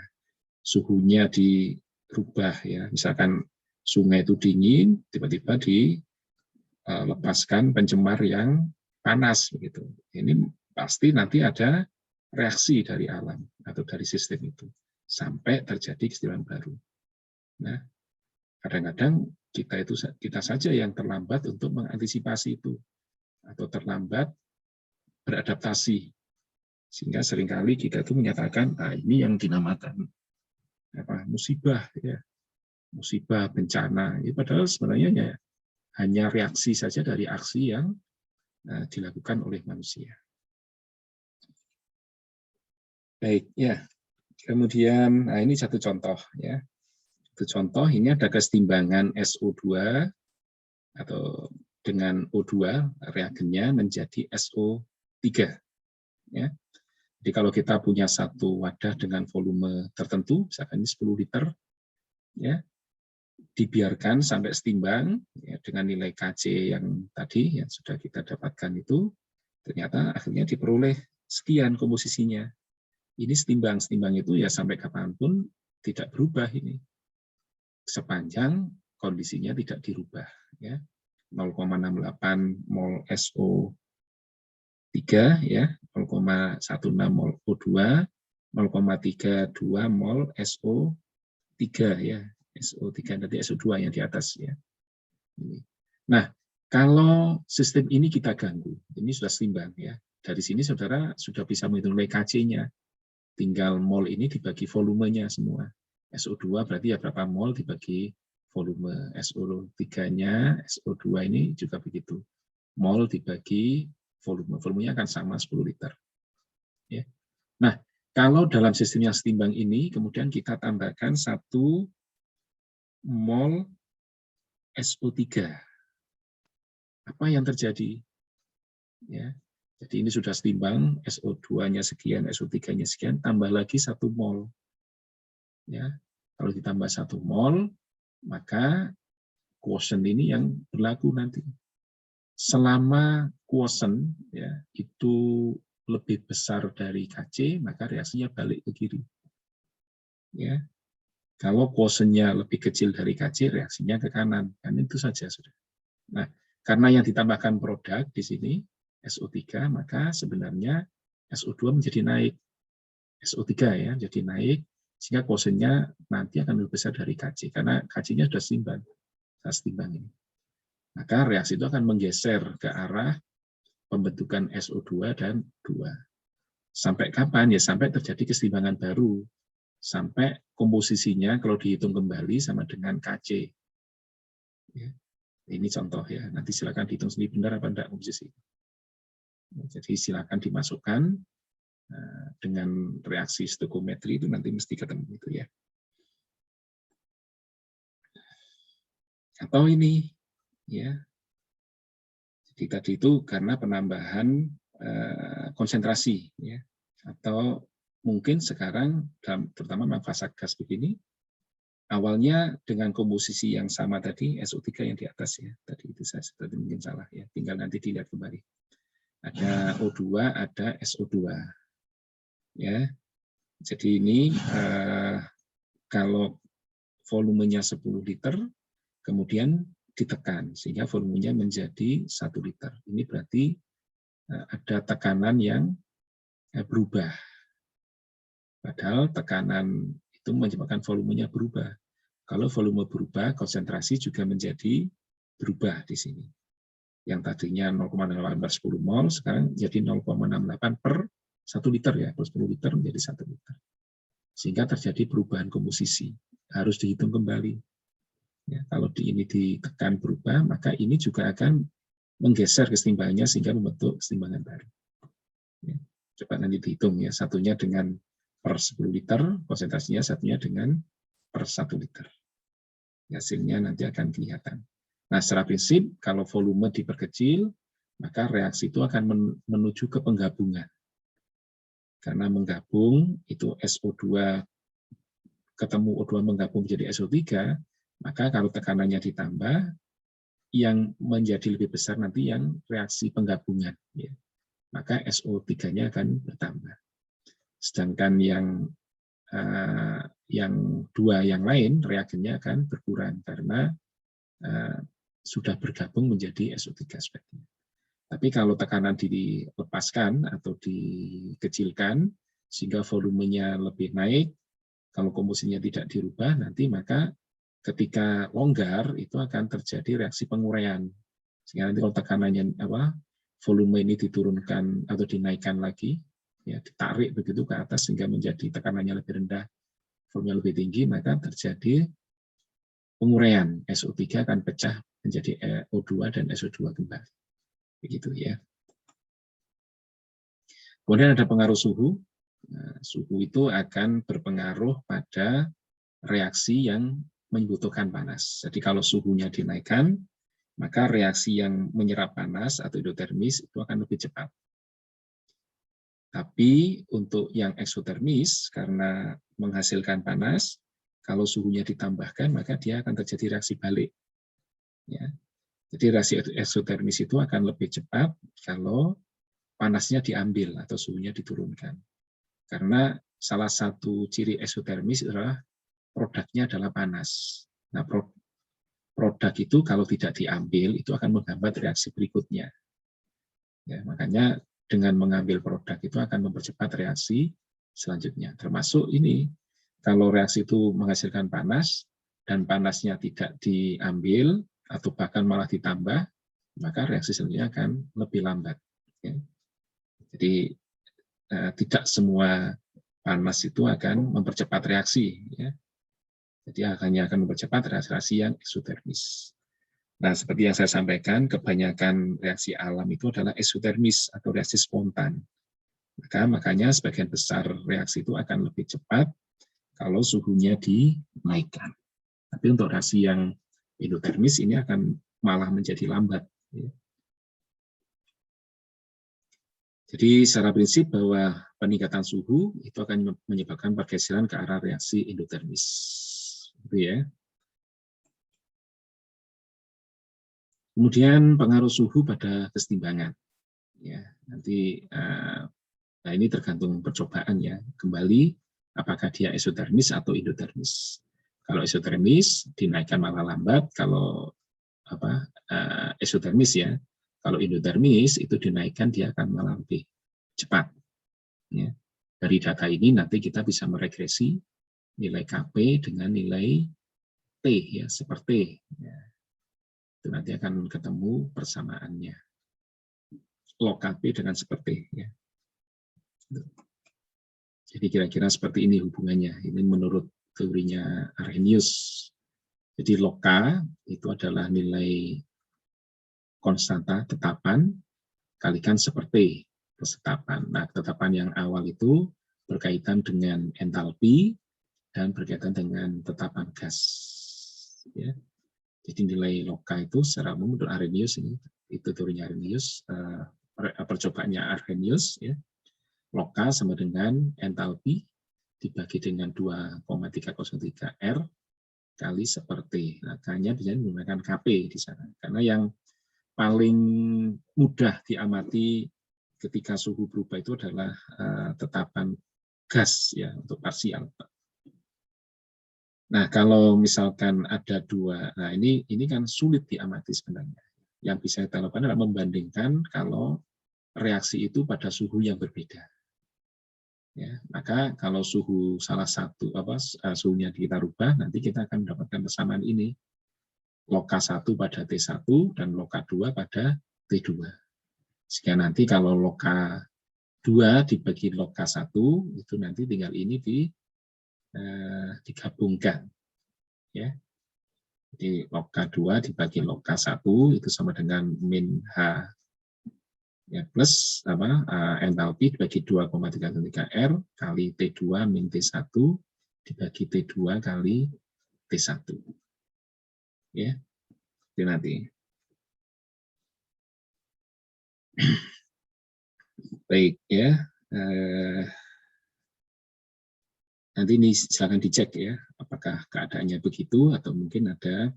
Speaker 1: suhunya dirubah, ya. Misalkan sungai itu dingin, tiba-tiba dilepaskan pencemar yang panas, begitu. Ini pasti nanti ada reaksi dari alam atau dari sistem itu sampai terjadi kesetimbangan baru. Nah, kadang-kadang kita saja yang terlambat untuk mengantisipasi itu atau terlambat beradaptasi, sehingga seringkali kita itu menyatakan ini yang dinamakan musibah, ya, musibah, bencana. Ya, padahal sebenarnya ya, hanya reaksi saja dari aksi yang dilakukan oleh manusia. Baik, ya. Kemudian, ini satu contoh, ya. Satu contoh, ini ada kesetimbangan SO2 atau dengan O2 reagennya menjadi SO3. Ya. Jadi kalau kita punya satu wadah dengan volume tertentu, misalkan ini 10 liter, ya, dibiarkan sampai setimbang ya, dengan nilai Kc yang tadi yang sudah kita dapatkan itu, ternyata akhirnya diperoleh sekian komposisinya. Ini setimbang itu ya sampai kapanpun tidak berubah ini. Sepanjang kondisinya tidak dirubah. Ya. 0,68 mol SO3, ya, 0,16 mol O2, 0,32 mol SO3, ya. SO3 nanti SO2 yang di atas, ya. Nah, kalau sistem ini kita ganggu, ini sudah seimbang, ya. Dari sini saudara sudah bisa menghitung nilai Kc-nya. Tinggal mol ini dibagi volumenya semua. SO2 berarti ya berapa mol dibagi volume. SO3-nya, SO2 ini juga begitu. Mol dibagi volume. Volumenya akan sama 10 liter. Ya. Nah, kalau dalam sistem yang setimbang ini, kemudian kita tambahkan 1 mol SO3. Apa yang terjadi? Ya. Jadi ini sudah setimbang, SO2-nya sekian, SO3-nya sekian, tambah lagi 1 mol. Ya. Kalau ditambah 1 mol, maka quotient ini yang berlaku nanti. Selama quotient ya, itu lebih besar dari Kc, maka reaksinya balik ke kiri. Ya. Kalau quotient-nya lebih kecil dari Kc, reaksinya ke kanan. Kan itu saja sudah. Nah, karena yang ditambahkan produk di sini SO3, maka sebenarnya SO2 menjadi naik. SO3 ya, jadi naik sehingga quotient-nya nanti akan lebih besar dari Kc karena Kc-nya sudah seimbang. Setimbang ini. Maka reaksi itu akan menggeser ke arah pembentukan SO2 dan 2. Sampai kapan? Ya sampai terjadi kesetimbangan baru. Sampai komposisinya kalau dihitung kembali sama dengan Kc. Ya. Ini contoh ya. Nanti silakan dihitung sendiri benar apa enggak komposisi. Jadi silakan dimasukkan dengan reaksi stoichiometri itu nanti mesti ketemu itu ya. Atau ini ya. Jadi tadi itu karena penambahan konsentrasi ya. Atau mungkin sekarang terutama fasa gas begini awalnya dengan komposisi yang sama tadi SO3 yang di atas ya. Tadi itu saya tadi mungkin salah ya. Tinggal nanti dilihat kembali. Ada O2, ada SO2. Ya. Jadi ini kalau volumenya 10 liter kemudian ditekan sehingga volumenya menjadi 1 liter. Ini berarti ada tekanan yang berubah. Padahal tekanan itu menyebabkan volumenya berubah. Kalau volume berubah, konsentrasi juga menjadi berubah di sini. Yang tadinya 0,08 per 10 mol, sekarang jadi 0,68 per 1 liter ya, per 10 liter menjadi 1 liter. Sehingga terjadi perubahan komposisi. Harus dihitung kembali. Ya, kalau ini ditekan berubah, maka ini juga akan menggeser keseimbangannya sehingga membentuk keseimbangan baru. Ya, coba nanti dihitung ya, satunya dengan per 10 liter, konsentrasinya satunya dengan per 1 liter. Hasilnya nanti akan kelihatan. Nah, secara prinsip, kalau volume diperkecil, maka reaksi itu akan menuju ke penggabungan. Karena menggabung, itu SO2 ketemu O2 menggabung menjadi SO3, maka kalau tekanannya ditambah, yang menjadi lebih besar nanti yang reaksi penggabungan. Ya. Maka SO3-nya akan bertambah. Sedangkan yang dua yang lain reagennya akan berkurang karena sudah bergabung menjadi SO3 seperti ini. Tapi kalau tekanan dilepaskan atau dikecilkan sehingga volumenya lebih naik, kalau komposisinya tidak dirubah nanti maka ketika longgar itu akan terjadi reaksi penguraian. Sehingga nanti kalau tekanannya volume ini diturunkan atau dinaikkan lagi, ya ditarik begitu ke atas sehingga menjadi tekanannya lebih rendah, volumenya lebih tinggi, maka terjadi penguraian. SO3 akan pecah menjadi O2 dan SO2 kembali. Begitu ya. Kemudian ada pengaruh suhu. Nah, suhu itu akan berpengaruh pada reaksi yang membutuhkan panas. Jadi kalau suhunya dinaikkan, maka reaksi yang menyerap panas atau endotermis itu akan lebih cepat. Tapi untuk yang eksotermis, karena menghasilkan panas, kalau suhunya ditambahkan, maka dia akan terjadi reaksi balik. Ya. Jadi reaksi eksotermis itu akan lebih cepat kalau panasnya diambil atau suhunya diturunkan. Karena salah satu ciri eksotermis adalah produknya adalah panas. Nah, produk itu kalau tidak diambil, itu akan menghambat reaksi berikutnya. Ya, makanya dengan mengambil produk itu akan mempercepat reaksi selanjutnya. Termasuk ini, kalau reaksi itu menghasilkan panas, dan panasnya tidak diambil, atau bahkan malah ditambah, maka reaksi selanjutnya akan lebih lambat. Ya. Jadi tidak semua panas itu akan mempercepat reaksi. Ya. Jadi hanya akan mempercepat reaksi yang eksotermis. Nah, seperti yang saya sampaikan, kebanyakan reaksi alam itu adalah eksotermis atau reaksi spontan. Makanya sebagian besar reaksi itu akan lebih cepat kalau suhunya dinaikkan. Tapi untuk reaksi yang endotermis ini akan malah menjadi lambat. Jadi secara prinsip bahwa peningkatan suhu itu akan menyebabkan pergeseran ke arah reaksi endotermis. Gitu ya. Kemudian pengaruh suhu pada kesetimbangan. Ya, nanti nah ini tergantung percobaan ya. Kembali apakah dia eksotermis atau endotermis. Kalau eksotermis dinaikkan malah lambat, kalau eksotermis ya. Kalau endotermis itu dinaikkan dia akan malah lebih cepat. Ya. Dari data ini nanti kita bisa meregresi nilai Kp dengan nilai T ya, seperti ya. Itu nanti akan ketemu persamaannya. Log Kp dengan seperti ya. Jadi kira-kira seperti ini hubungannya. Ini menurut teorinya Arrhenius. Jadi log K itu adalah nilai konstanta tetapan kalikan seperti ketetapan. Nah, ketetapan yang awal itu berkaitan dengan entalpi dan berkaitan dengan tetapan gas. Ya. Jadi nilai log K itu secara umum menurut Arrhenius ini, itu teorinya Arrhenius, percobaannya Arrhenius, ya. Log K sama dengan entalpi dibagi dengan 2,303 R kali seperti. Nah, K-nya bisa menggunakan Kp di sana. Karena yang paling mudah diamati ketika suhu berubah itu adalah tetapan gas ya untuk parsial. Nah, kalau misalkan ada dua, nah ini kan sulit diamati sebenarnya. Yang bisa kita lakukan adalah membandingkan kalau reaksi itu pada suhu yang berbeda. Ya, maka kalau suhu salah satu suhunya kita rubah, nanti kita akan mendapatkan persamaan ini. Loka 1 pada T1 dan loka 2 pada T2. Sehingga nanti kalau loka 2 dibagi loka 1, itu nanti tinggal ini digabungkan. Ya. Jadi loka 2 dibagi loka 1 itu sama dengan min H ya, plus entalpi dibagi 2,33 R kali T2 min T1 dibagi T2 kali T1. Ya. Itu nanti. Baik ya. Nanti ini silakan dicek ya, apakah keadaannya begitu atau mungkin ada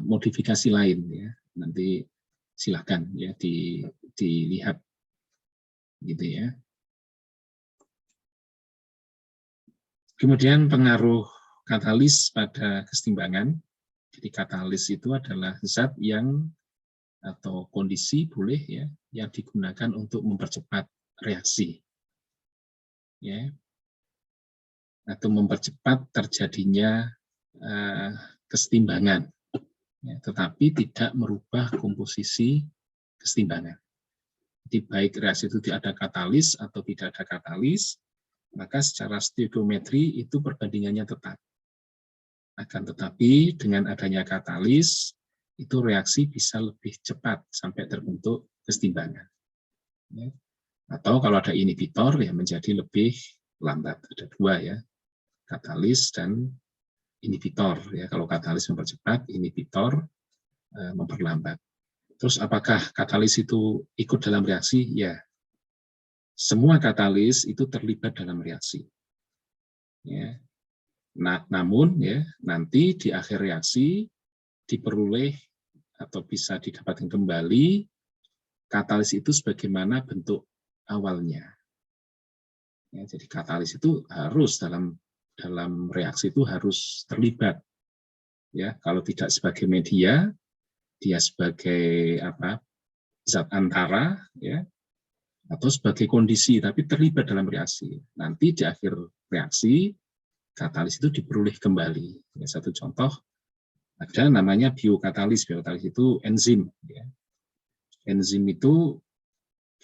Speaker 1: modifikasi lain ya. Nanti silakan ya dilihat gitu ya. Kemudian pengaruh katalis pada kesetimbangan. Jadi katalis itu adalah zat yang atau kondisi boleh ya yang digunakan untuk mempercepat reaksi. Ya. Atau mempercepat terjadinya kesetimbangan, ya, tetapi tidak merubah komposisi kesetimbangan. Jadi baik reaksi itu ada katalis atau tidak ada katalis, maka secara stoikiometri itu perbandingannya tetap. Akan tetapi dengan adanya katalis, itu reaksi bisa lebih cepat sampai terbentuk kesetimbangan. Ya. Atau kalau ada inhibitor ya menjadi lebih lambat. Ada dua ya. Katalis dan inhibitor ya, kalau katalis mempercepat, inhibitor memperlambat. Terus apakah katalis itu ikut dalam reaksi? Ya, semua katalis itu terlibat dalam reaksi. Ya. Nah, namun ya nanti di akhir reaksi diperoleh atau bisa didapatkan kembali katalis itu sebagaimana bentuk awalnya. Ya, jadi katalis itu harus dalam reaksi itu harus terlibat, ya. Kalau tidak sebagai media, dia sebagai zat antara, ya, atau sebagai kondisi, tapi terlibat dalam reaksi. Nanti di akhir reaksi katalis itu diperoleh kembali. Ya, satu contoh ada namanya biokatalis. Biokatalis itu enzim. Ya. Enzim itu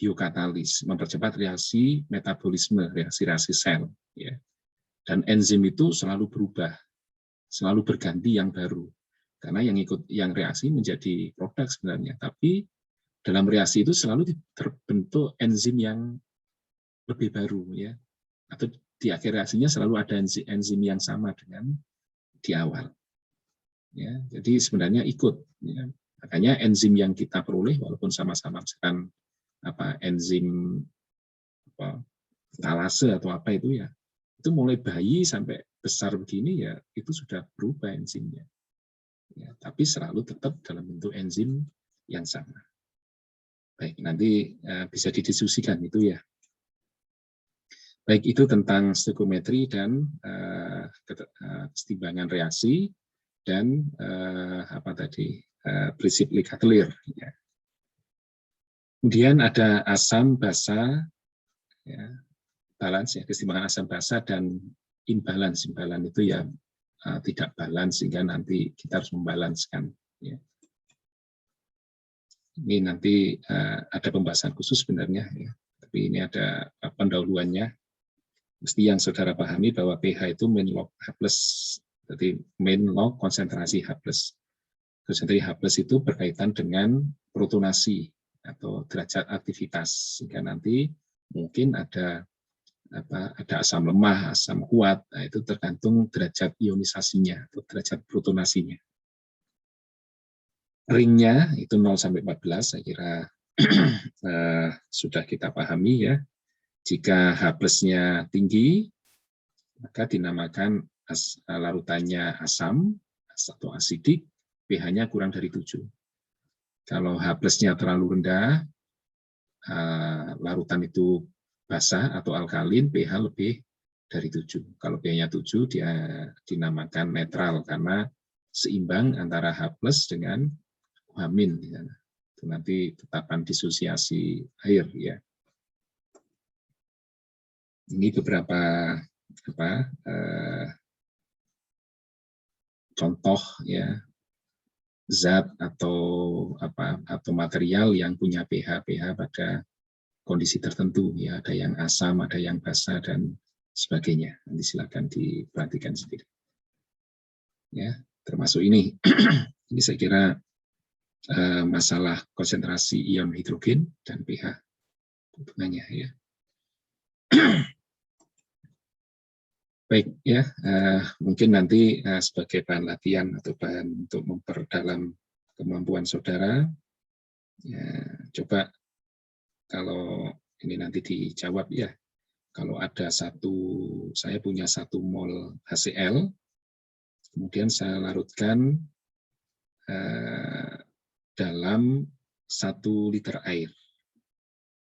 Speaker 1: biokatalis, mempercepat reaksi metabolisme, reaksi sel. Ya. Dan enzim itu selalu berubah, selalu berganti yang baru. Karena yang reaksi menjadi produk sebenarnya, tapi dalam reaksi itu selalu terbentuk enzim yang lebih baru, ya. Atau di akhir reaksinya selalu ada enzim yang sama dengan di awal. Ya, jadi sebenarnya ikut. Ya. Makanya enzim yang kita peroleh walaupun sama-sama misalkan enzim talase atau apa itu ya. Itu mulai bayi sampai besar begini ya itu sudah berubah enzimnya. Ya, tapi selalu tetap dalam bentuk enzim yang sama. Baik, nanti bisa didiskusikan itu ya. Baik, itu tentang stoikiometri dan kesetimbangan reaksi dan prinsip Lee-Catellier. Ya. Kemudian ada asam basa, ya, balance ya, kesetimbangan asam basa dan imbalance. Imbalance itu ya tidak balance sehingga nanti kita harus membalanskan. Ya. Ini nanti ada pembahasan khusus sebenarnya, ya. Tapi ini ada pendahuluannya. Mesti yang saudara pahami bahwa pH itu min log H+. Jadi min log konsentrasi H+. Konsentrasi H+ itu berkaitan dengan protonasi atau derajat aktivitas. Sehingga nanti mungkin ada asam lemah, asam kuat, nah itu tergantung derajat ionisasinya atau derajat protonasinya. Ringnya itu 0 sampai 14, saya kira sudah kita pahami ya. Jika H+-nya tinggi, maka dinamakan larutannya asam atau asidik, pH-nya kurang dari 7. Kalau H+-nya terlalu rendah, larutan itu basah atau alkalin, pH lebih dari 7. Kalau pH-nya 7, dia dinamakan netral karena seimbang antara H+ dengan OH-. Itu nanti tetapan disosiasi air ya. Ini beberapa contoh ya zat atau material yang punya pH pada kondisi tertentu ya, ada yang asam, ada yang basa dan sebagainya. Nanti silakan diperhatikan sendiri. Ya, termasuk ini. Ini saya kira masalah konsentrasi ion hidrogen dan pH hubungannya ya. Baik ya, mungkin nanti sebagai bahan latihan atau bahan untuk memperdalam kemampuan saudara, ya, coba kalau ini nanti dijawab ya, kalau ada saya punya 1 mol HCl, kemudian saya larutkan dalam 1 liter air,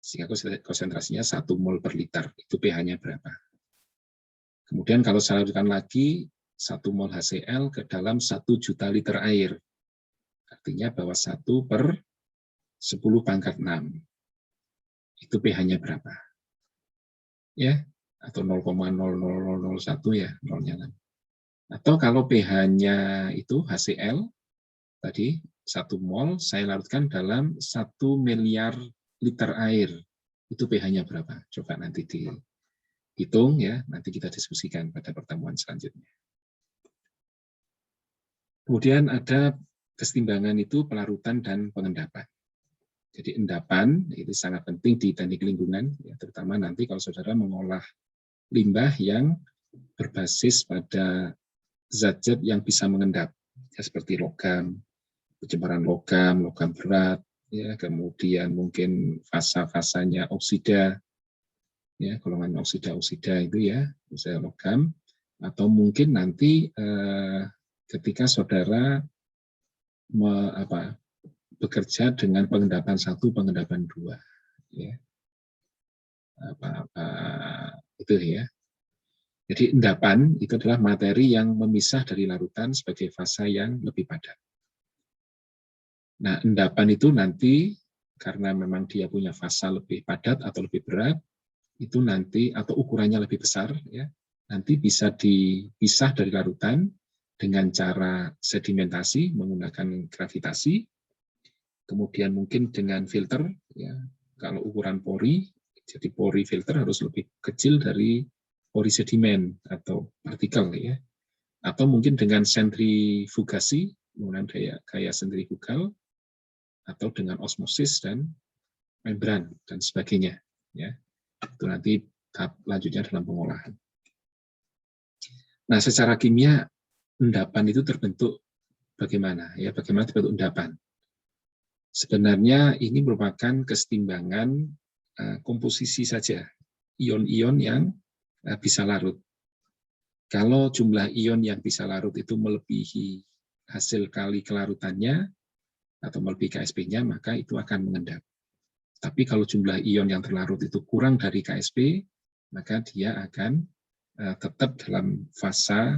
Speaker 1: sehingga konsentrasinya 1 mol per liter, itu pH-nya berapa? Kemudian kalau saya larutkan lagi 1 mol HCl ke dalam 1 juta liter air, artinya bahwa 1 per 10 pangkat 6. Itu pH-nya berapa? Ya, atau 0,00001 ya, nolnya. Atau kalau pH-nya itu HCl, tadi 1 mol, saya larutkan dalam 1 miliar liter air. Itu pH-nya berapa? Coba nanti dihitung ya, nanti kita diskusikan pada pertemuan selanjutnya. Kemudian ada kesetimbangan itu pelarutan dan pengendapan. Jadi endapan itu sangat penting di teknik lingkungan, ya, terutama nanti kalau saudara mengolah limbah yang berbasis pada zat-zat yang bisa mengendap, ya, seperti logam, pencemaran logam, logam berat, ya, kemudian mungkin fasa-fasanya oksida, ya, golongan oksida itu ya, misalnya logam, atau mungkin nanti ketika saudara bekerja dengan pengendapan 1, pengendapan 2, ya. Itu ya. Jadi endapan itu adalah materi yang memisah dari larutan sebagai fasa yang lebih padat. Nah, endapan itu nanti karena memang dia punya fasa lebih padat atau lebih berat, itu nanti atau ukurannya lebih besar ya, nanti bisa dipisah dari larutan dengan cara sedimentasi menggunakan gravitasi. Kemudian mungkin dengan filter, ya, kalau ukuran pori, jadi pori filter harus lebih kecil dari pori sedimen atau partikel, ya. Atau mungkin dengan sentrifugasi, menggunakan gaya sentrifugal, atau dengan osmosis dan membran dan sebagainya, ya. Itu nanti tahap lanjutnya dalam pengolahan. Nah, secara kimia endapan itu terbentuk bagaimana? Ya, bagaimana terbentuk endapan? Sebenarnya ini merupakan kesetimbangan komposisi saja, ion-ion yang bisa larut. Kalau jumlah ion yang bisa larut itu melebihi hasil kali kelarutannya, atau melebihi KSP-nya, maka itu akan mengendap. Tapi kalau jumlah ion yang terlarut itu kurang dari KSP, maka dia akan tetap dalam fasa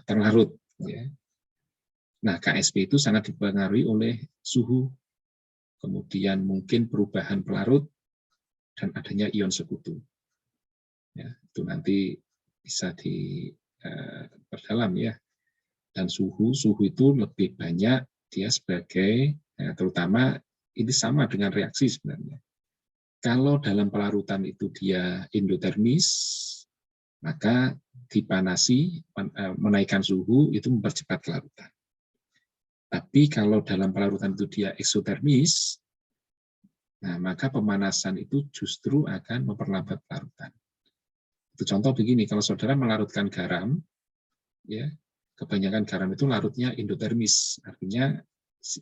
Speaker 1: terlarut. Ya. Nah, KSP itu sangat dipengaruhi oleh suhu, kemudian mungkin perubahan pelarut, dan adanya ion sekutu. Ya, itu nanti bisa diperdalam ya. Dan suhu itu lebih banyak dia sebagai, terutama ini sama dengan reaksi sebenarnya. Kalau dalam pelarutan itu dia endotermis, maka dipanasi, menaikkan suhu itu mempercepat kelarutan. Tapi kalau dalam pelarutan itu dia eksotermis, nah maka pemanasan itu justru akan memperlambat pelarutan. Itu contoh begini, kalau saudara melarutkan garam, ya, kebanyakan garam itu larutnya endotermis, artinya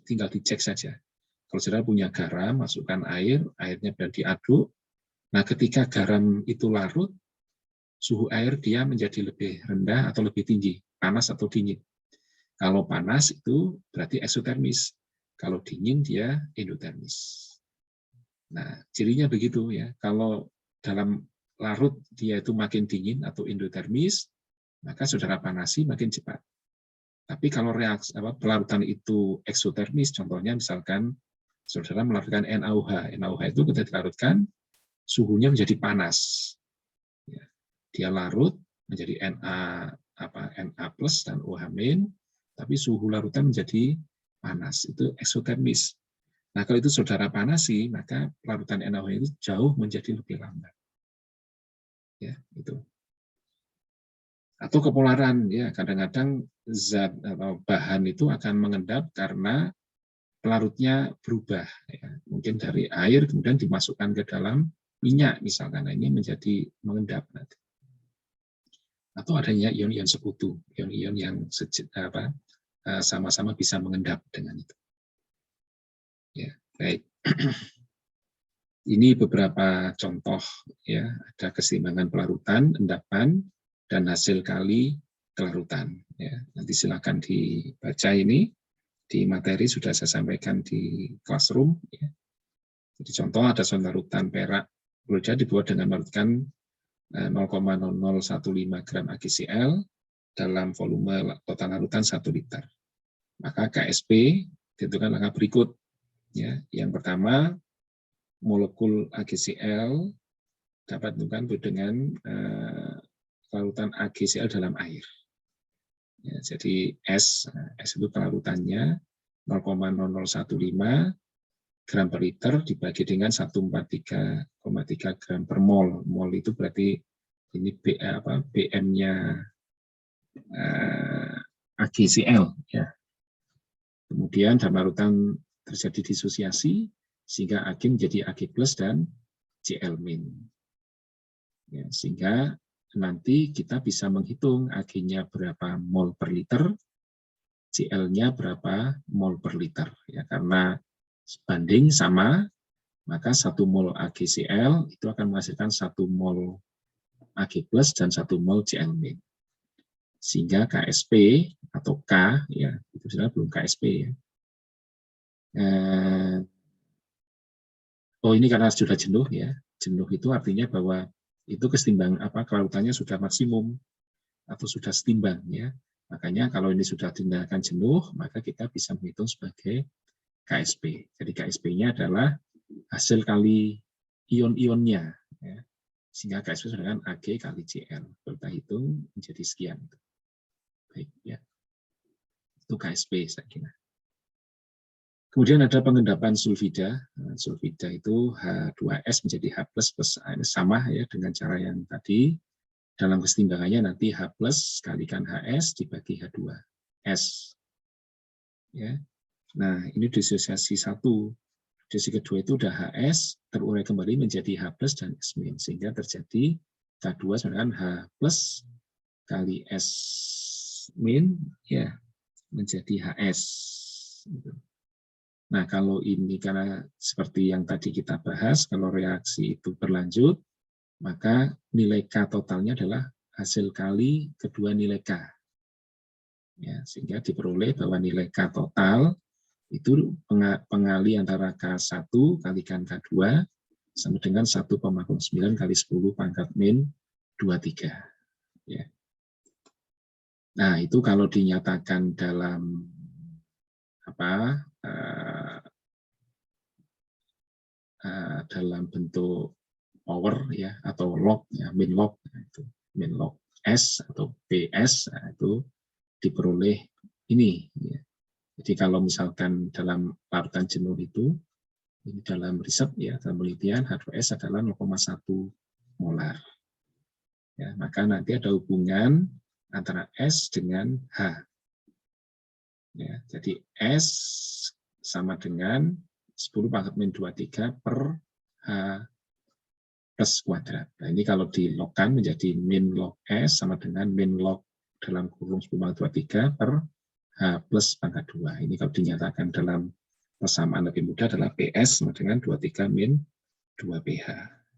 Speaker 1: tinggal dicek saja. Kalau saudara punya garam, masukkan air, airnya sudah diaduk, nah ketika garam itu larut, suhu air dia menjadi lebih rendah atau lebih tinggi, panas atau dingin. Kalau panas itu berarti eksotermis, kalau dingin dia endotermis. Nah, cirinya begitu ya. Kalau dalam larut dia itu makin dingin atau endotermis, maka saudara panasi makin cepat. Tapi kalau reaksi pelarutan itu eksotermis, contohnya misalkan saudara melarutkan NaOH. NaOH itu kita dilarutkan, suhunya menjadi panas. Ya. Dia larut menjadi Na plus dan OH-, tapi suhu larutan menjadi panas. Itu eksotermis. Nah, kalau itu saudara panasi, maka pelarutan NaOH itu jauh menjadi lebih lambat. Ya, itu. Atau kepolaran, ya, kadang-kadang zat atau bahan itu akan mengendap karena pelarutnya berubah, ya. Mungkin dari air kemudian dimasukkan ke dalam minyak misalkan, ini menjadi mengendap nanti. Atau adanya ion-ion sekutu, ion-ion yang sama-sama bisa mengendap dengan itu. Ya, baik. Ini beberapa contoh, ya, ada keseimbangan pelarutan, endapan, dan hasil kali kelarutan. Ya, nanti silakan dibaca ini di materi sudah saya sampaikan di classroom. Ya. Jadi contoh ada larutan perak kloida dibuat dengan melarutkan 0,0015 gram AgCl dalam volume total larutan 1 liter. Maka KSP ditentukan langkah berikut. Ya, yang pertama, molekul AgCl dapat ditentukan dengan larutan AgCl dalam air. Ya, jadi S itu kelarutannya 0,0015 gram per liter dibagi dengan 143,3 gram per mol. Mol itu berarti ini BM-nya AgCl. Ya. Kemudian dalam larutan terjadi disosiasi sehingga Ag menjadi Ag plus dan Cl-. Ya, sehingga nanti kita bisa menghitung Ag-nya berapa mol per liter, Cl-nya berapa mol per liter. Ya, karena banding sama, maka 1 mol AgCl itu akan menghasilkan 1 mol Ag plus dan 1 mol Cl-. Sehingga KSP atau K, ya itu sebenarnya belum KSP ya. Oh, ini karena sudah jenuh ya. Jenuh itu artinya bahwa itu kesetimbangan kelarutannya sudah maksimum atau sudah setimbang ya. Makanya kalau ini sudah tindakan jenuh, maka kita bisa menghitung sebagai KSP. Jadi KSP-nya adalah hasil kali ion-ionnya ya. Sehingga KSP sama dengan Ag kali Cl. Kita hitung menjadi sekian. Baik ya. Itu KSP saya kira. Kemudian ada pengendapan sulfida. Sulfida itu H2S menjadi H+, sama ya dengan cara yang tadi. Dalam kesetimbangannya nanti H+ kalikan HS dibagi H2S. Ya. Nah, ini disosiasi 1. Disosiasi kedua itu udah HS terurai kembali menjadi H+ dan S-, sehingga terjadi H2 sama dengan H+ kali S- ya menjadi HS. Nah, kalau ini karena seperti yang tadi kita bahas, kalau reaksi itu berlanjut, maka nilai K totalnya adalah hasil kali kedua nilai K. Ya, sehingga diperoleh bahwa nilai K total itu pengali antara K1 kalikan K2 sama dengan 1,09 kali 10 pangkat min 23. Ya. Nah, itu kalau dinyatakan dalam dalam bentuk power ya atau log ya, min log itu min log S atau PS, nah, itu diperoleh ini ya. Jadi kalau misalkan dalam larutan jenuh itu ini dalam riset ya, dalam penelitian H2S adalah 0,1 molar ya, maka nanti ada hubungan antara S dengan H ya, jadi S sama dengan 10 pangkat min 23 per H plus kuadrat. Nah, ini kalau dilogkan menjadi min log S sama dengan min log dalam kurung 10 pangkat 23 per H plus pangkat 2. Ini kalau dinyatakan dalam persamaan lebih mudah adalah PS sama dengan 23 min 2PH.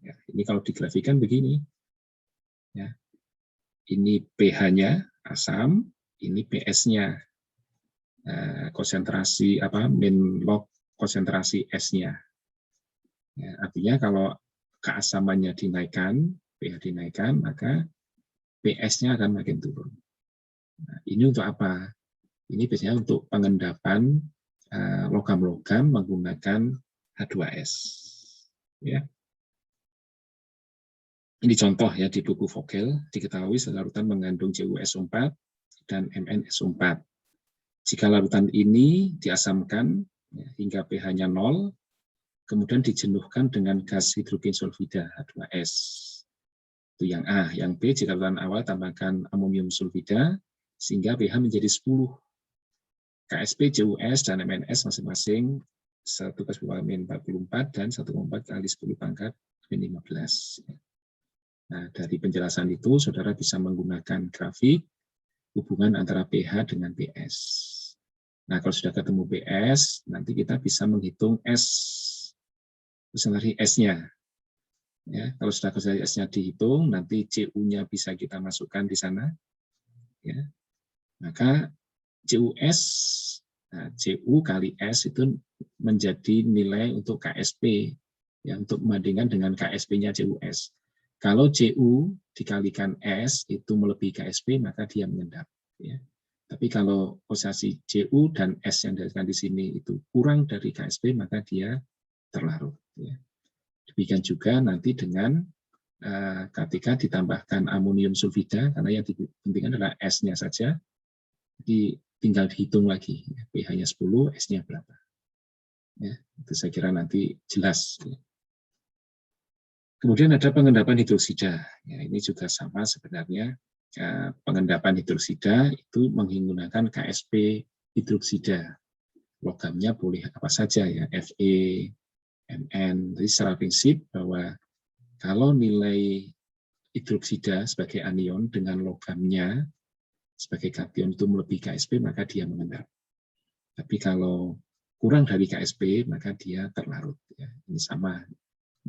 Speaker 1: Ya, ini kalau digrafikan begini. Ya. Ini pH-nya asam, ini PS-nya. Konsentrasi min log konsentrasi S-nya. Ya, artinya kalau keasamannya dinaikkan, pH dinaikkan, maka PS-nya akan makin turun. Nah, ini untuk apa? Ini biasanya untuk pengendapan logam-logam menggunakan H2S. Ya. Ini contoh ya di buku Vogel, diketahui larutan mengandung CuSO4 dan MnSO4. Jika larutan ini diasamkan ya, hingga pH-nya 0, kemudian dijenuhkan dengan gas hidrogen sulfida H2S. Itu yang A. Yang B, jika larutan awal tambahkan amonium sulfida sehingga pH menjadi 10. KSP, CuS, dan MnS masing-masing 1/44 dan 1,4 kali 10 pangkat 15. Nah, dari penjelasan itu, saudara bisa menggunakan grafik hubungan antara pH dengan PS. Nah, kalau sudah ketemu PS, nanti kita bisa menghitung S. Terus nanti S-nya. Ya, kalau sudah S-nya dihitung, nanti CU-nya bisa kita masukkan di sana. Ya. Maka CuS, nah, CU kali S itu menjadi nilai untuk KSP, ya, untuk membandingkan dengan KSP-nya CuS. Kalau CU dikalikan S itu melebihi KSP, maka dia mengendap. Ya. Tapi kalau posisi CU dan S yang dikalikan di sini itu kurang dari KSP, maka dia terlarut. Ya. Demikian juga nanti dengan ketika ditambahkan amonium sulfida, karena yang dipentingkan adalah S-nya saja, jadi tinggal dihitung lagi, pH-nya 10, S-nya berapa. Ya, itu saya kira nanti jelas. Kemudian ada pengendapan hidroksida. Ya, ini juga sama sebenarnya. Pengendapan hidroksida itu menggunakan KSP hidroksida. Logamnya boleh apa saja ya, Fe, Mn. Jadi secara prinsip bahwa kalau nilai hidroksida sebagai anion dengan logamnya sebagai kation itu melebihi KSP, maka dia mengendap. Tapi kalau kurang dari KSP, maka dia terlarut. Ya, ini sama.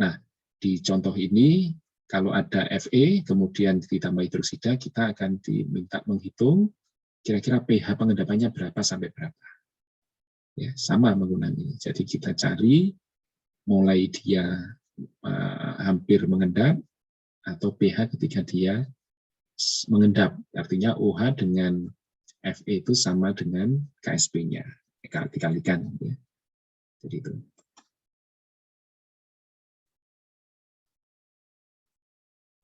Speaker 1: Nah, di contoh ini, kalau ada Fe, kemudian ditambah hidroksida, kita akan diminta menghitung kira-kira pH pengendapannya berapa sampai berapa. Ya, sama menggunakan ini. Jadi kita cari mulai dia hampir mengendap, atau pH ketika dia mengendap. Artinya OH dengan Fe itu sama dengan KSP-nya. Dikalikan. Ya. Jadi itu.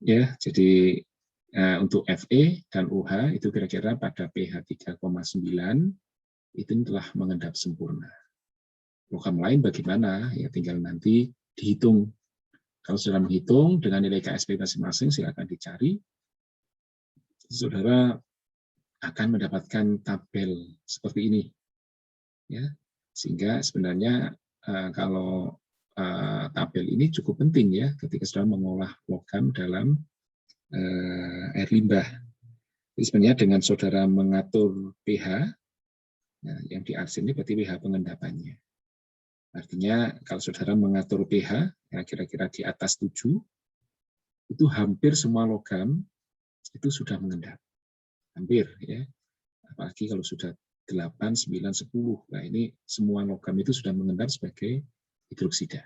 Speaker 1: Ya, jadi untuk Fe dan OH itu kira-kira pada pH 3,9 itu telah mengendap sempurna. Logam lain bagaimana? Ya tinggal nanti dihitung. Kalau sudah menghitung dengan nilai KSP masing-masing, silakan dicari. Saudara akan mendapatkan tabel seperti ini, ya. Sehingga sebenarnya kalau tabel ini cukup penting ya ketika sudah mengolah logam dalam air limbah. Jadi sebenarnya dengan saudara mengatur pH, nah, yang di arsen ini berarti pH pengendapannya. Artinya kalau saudara mengatur pH, ya kira-kira di atas 7, itu hampir semua logam itu sudah mengendap. Hampir ya. Apalagi kalau sudah 8, 9, 10. Nah ini semua logam itu sudah mengendap sebagai hidroksida.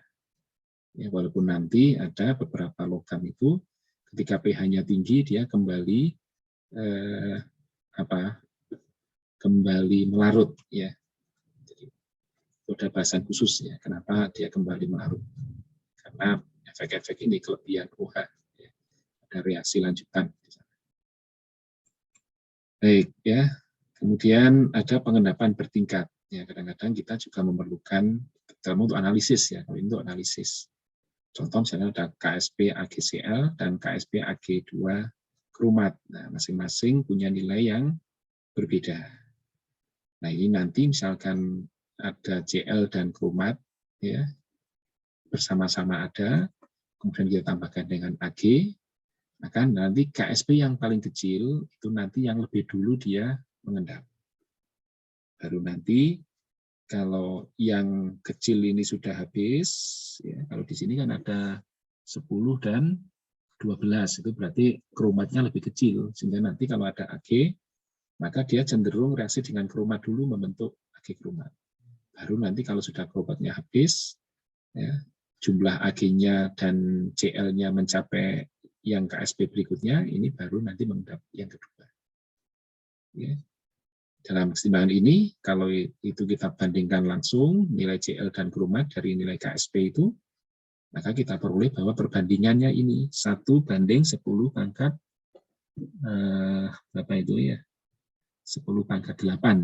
Speaker 1: Ya, walaupun nanti ada beberapa logam itu ketika pH-nya tinggi dia kembali kembali melarut ya. Jadi itu ada bahasan khusus ya kenapa dia kembali melarut. Karena efek-efek ini kelebihan OH ya. Ada reaksi lanjutan. Baik ya. Kemudian ada pengendapan bertingkat. Ya, kadang-kadang kita juga memerlukan dalam untuk analisis ya, kalau untuk analisis. Contoh misalnya ada KSP AgCl dan KSP Ag2 kromat. Nah, masing-masing punya nilai yang berbeda. Nah, ini nanti misalkan ada Cl dan kromat ya, bersama-sama ada, kemudian kita tambahkan dengan Ag, maka nanti KSP yang paling kecil itu nanti yang lebih dulu dia mengendap. Baru nanti kalau yang kecil ini sudah habis, ya, kalau di sini kan ada 10 dan 12, itu berarti kromatnya lebih kecil, sehingga nanti kalau ada Ag, maka dia cenderung reaksi dengan kromat dulu membentuk Ag kromat. Baru nanti kalau sudah kromatnya habis, ya, jumlah Ag-nya dan Cl-nya mencapai yang KSP berikutnya, ini baru nanti mengendap yang kedua. Ya. Dalam keseimbangan ini, kalau itu kita bandingkan langsung nilai CL dan kromat dari nilai KSP itu, maka kita peroleh bahwa perbandingannya ini 1:10 pangkat berapa itu ya? 10⁻8.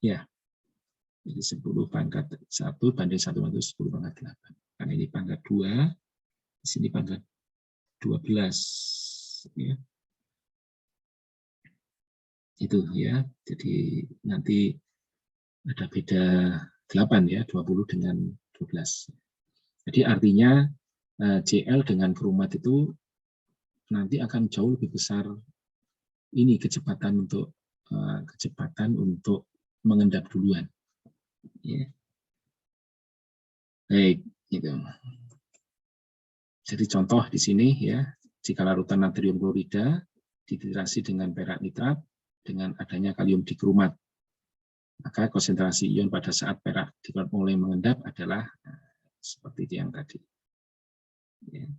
Speaker 1: Ya. Jadi 10⁻1 = 10⁻8. Karena ini pangkat 2, di sini pangkat 12 ya. Itu ya. Jadi nanti ada beda 8 ya, 20 dengan 12. Jadi artinya CL dengan kromat itu nanti akan jauh lebih besar ini kecepatan untuk mengendap duluan. Ya. Baik, gitu. Jadi contoh di sini ya, jika larutan natrium klorida dititrasi dengan perak nitrat dengan adanya kalium dikromat, maka konsentrasi ion pada saat perak dikromat mulai mengendap adalah seperti yang tadi. Ya.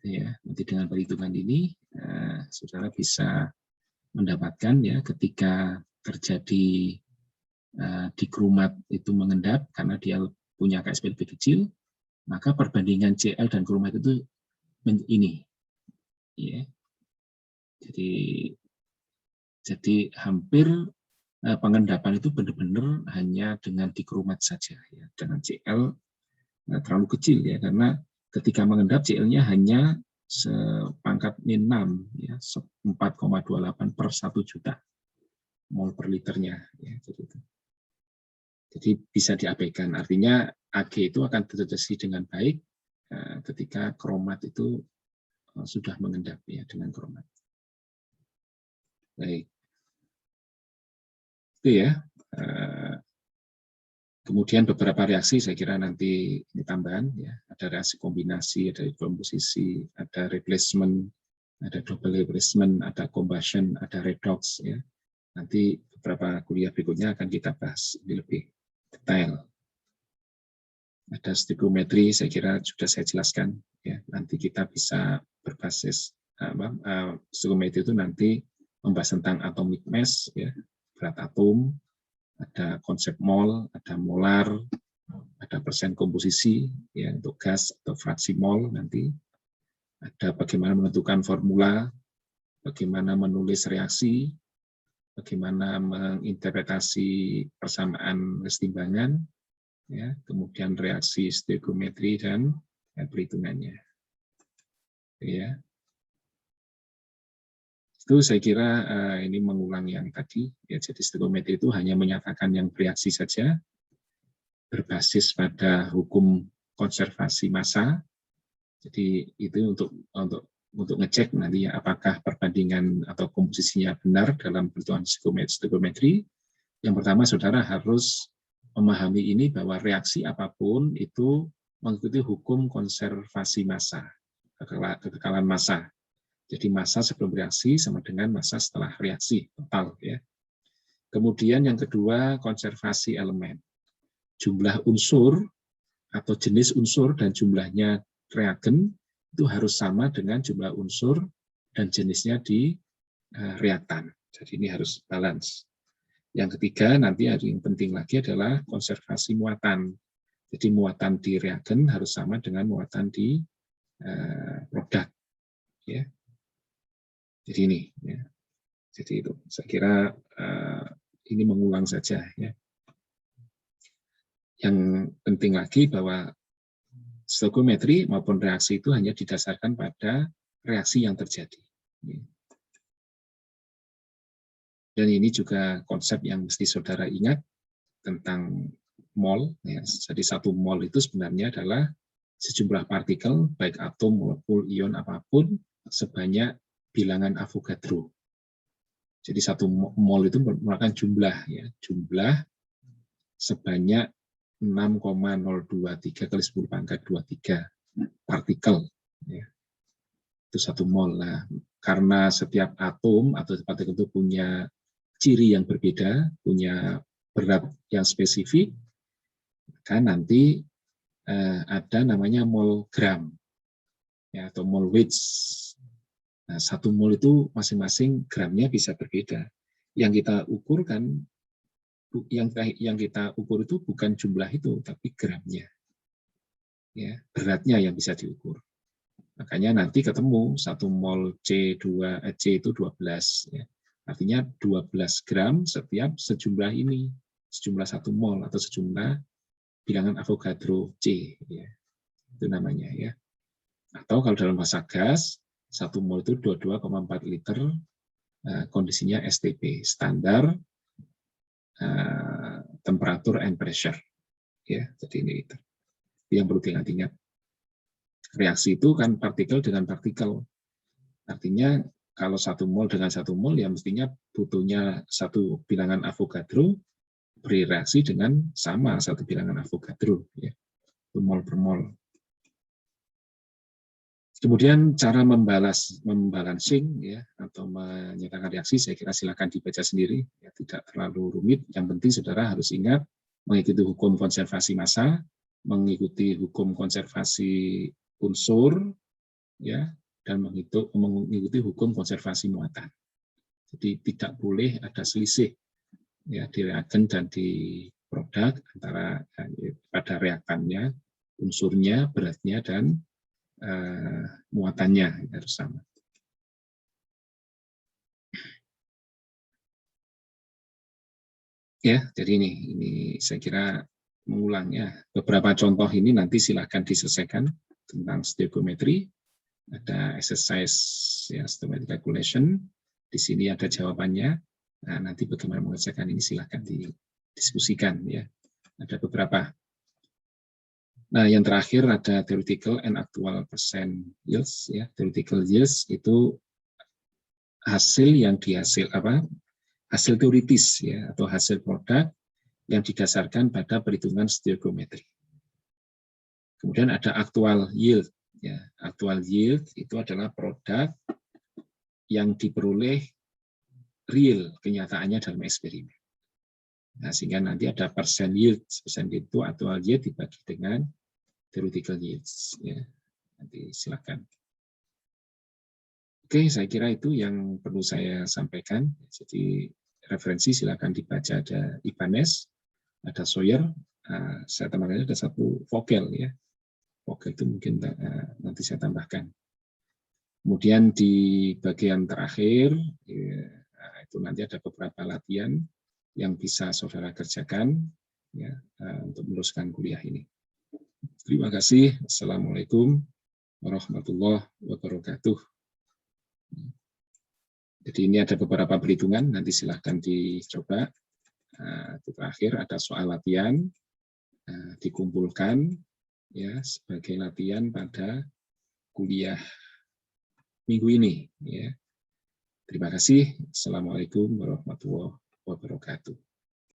Speaker 1: Ya, nanti dengan perhitungan ini saudara bisa mendapatkan ya ketika terjadi dikromat itu mengendap karena dia punya KSP lebih kecil, maka perbandingan CL dan kromat itu ini ya. Jadi hampir pengendapan itu benar-benar hanya dengan dikromat saja ya, dengan CL terlalu kecil ya, karena ketika mengendap CL-nya hanya sepangkat min 6 ya, 4,28 per 1 juta mol per liternya ya, jadi bisa diabaikan. Artinya Ag itu akan terdeteksi dengan baik ketika kromat itu sudah mengendap ya dengan kromat. Baik. Itu ya. Kemudian beberapa reaksi saya kira nanti ini tambahan ya, ada reaksi kombinasi, ada komposisi, ada replacement, ada double replacement, ada combustion, ada redox ya. Nanti beberapa kuliah berikutnya akan kita bahas lebih detail. Ada stoichiometry, saya kira sudah saya jelaskan ya. Nanti kita bisa berbasis stoichiometry itu nanti membahas tentang atomic mass ya, berat atom, ada konsep mol, ada molar, ada persen komposisi ya untuk gas atau fraksi mol nanti. Ada bagaimana menentukan formula, bagaimana menulis reaksi, bagaimana menginterpretasi persamaan keseimbangan, ya, kemudian reaksi stoichiometri dan perhitungannya. Ya. Itu saya kira ini mengulang yang tadi ya, jadi stoichiometri itu hanya menyatakan yang bereaksi saja berbasis pada hukum konservasi massa. Jadi itu untuk ngecek nanti ya, apakah perbandingan atau komposisinya benar dalam perhitungan stoichiometri. Yang pertama saudara harus memahami ini bahwa reaksi apapun itu mengikuti hukum konservasi massa, kekekalan massa. Jadi massa sebelum reaksi sama dengan massa setelah reaksi total ya. Kemudian yang kedua konservasi elemen. Jumlah unsur atau jenis unsur dan jumlahnya reagen itu harus sama dengan jumlah unsur dan jenisnya di reaktan. Jadi ini harus balance. Yang ketiga nanti ada yang penting lagi adalah konservasi muatan. Jadi muatan di reagen harus sama dengan muatan di produk. Ya. Jadi ini, ya. Jadi itu saya kira ini mengulang saja. Ya. Yang penting lagi bahwa stoichiometri maupun reaksi itu hanya didasarkan pada reaksi yang terjadi. Ya. Dan ini juga konsep yang mesti saudara ingat tentang mol. Ya. Jadi satu mol itu sebenarnya adalah sejumlah partikel, baik atom, molekul, ion, apapun, sebanyak bilangan Avogadro. Jadi satu mol itu merupakan jumlah, ya, jumlah sebanyak 6,023 kali 10 pangkat 23 partikel. Ya. Itu satu mol. Nah, karena setiap atom atau partikel itu punya ciri yang berbeda, punya berat yang spesifik, maka nanti ada namanya mol gram ya, atau mol weight. Nah, 1 mol itu masing-masing gramnya bisa berbeda. Yang kita ukur kan, yang kita ukur itu bukan jumlah itu, tapi gramnya. Ya, beratnya yang bisa diukur. Makanya nanti ketemu 1 mol C itu 12. Ya. Artinya 12 gram setiap sejumlah ini, sejumlah 1 mol atau sejumlah bilangan Avogadro C. Ya. Itu namanya. Ya. Atau kalau dalam bahasa gas, 1 mol itu 22,4 liter, kondisinya STP, standar temperatur and pressure. Ya, jadi ini itu yang perlu diingat-ingat. Reaksi itu kan partikel dengan partikel. Artinya kalau 1 mol dengan 1 mol ya mestinya butuhnya 1 bilangan Avogadro bereaksi dengan sama 1 bilangan Avogadro, ya, 1 mol per mol. Kemudian cara membalancing ya atau menyatakan reaksi, saya kira silakan dibaca sendiri, ya, tidak terlalu rumit. Yang penting saudara harus ingat mengikuti hukum konservasi massa, mengikuti hukum konservasi unsur, ya, dan mengikuti hukum konservasi muatan. Jadi tidak boleh ada selisih ya di reagen dan di produk antara pada reaktannya, unsurnya, beratnya, dan muatannya harus sama. Ya, jadi ini saya kira mengulangnya. Beberapa contoh ini nanti silakan diselesaikan tentang stoichiometry. Ada exercise ya, stoichiometry calculation. Di sini ada jawabannya. Nah, nanti bagaimana mengerjakan ini silakan didiskusikan ya. Ada beberapa. Nah, yang terakhir ada theoretical and actual percent yields ya. Theoretical yields itu hasil yang hasil teoritis ya atau hasil produk yang didasarkan pada perhitungan stoichiometry. Kemudian ada actual yield ya. Actual yield itu adalah produk yang diperoleh real kenyataannya dalam eksperimen. Nah, sehingga nanti ada percent yield itu actual yield dibagi dengan theoretical yields ya. Nanti silakan. Oke, saya kira itu yang perlu saya sampaikan. Jadi referensi silakan dibaca, ada Ibanez, ada Sawyer, saya tambahkan ada 1 Vogel ya. Vogel itu mungkin nanti saya tambahkan. Kemudian di bagian terakhir ya, itu nanti ada beberapa latihan yang bisa saudara kerjakan ya untuk meneruskan kuliah ini. Terima kasih. Assalamualaikum warahmatullahi wabarakatuh. Jadi ini ada beberapa perhitungan, nanti silahkan dicoba. Itu terakhir ada soal latihan, dikumpulkan ya sebagai latihan pada kuliah minggu ini. Ya. Terima kasih. Assalamualaikum warahmatullahi wabarakatuh.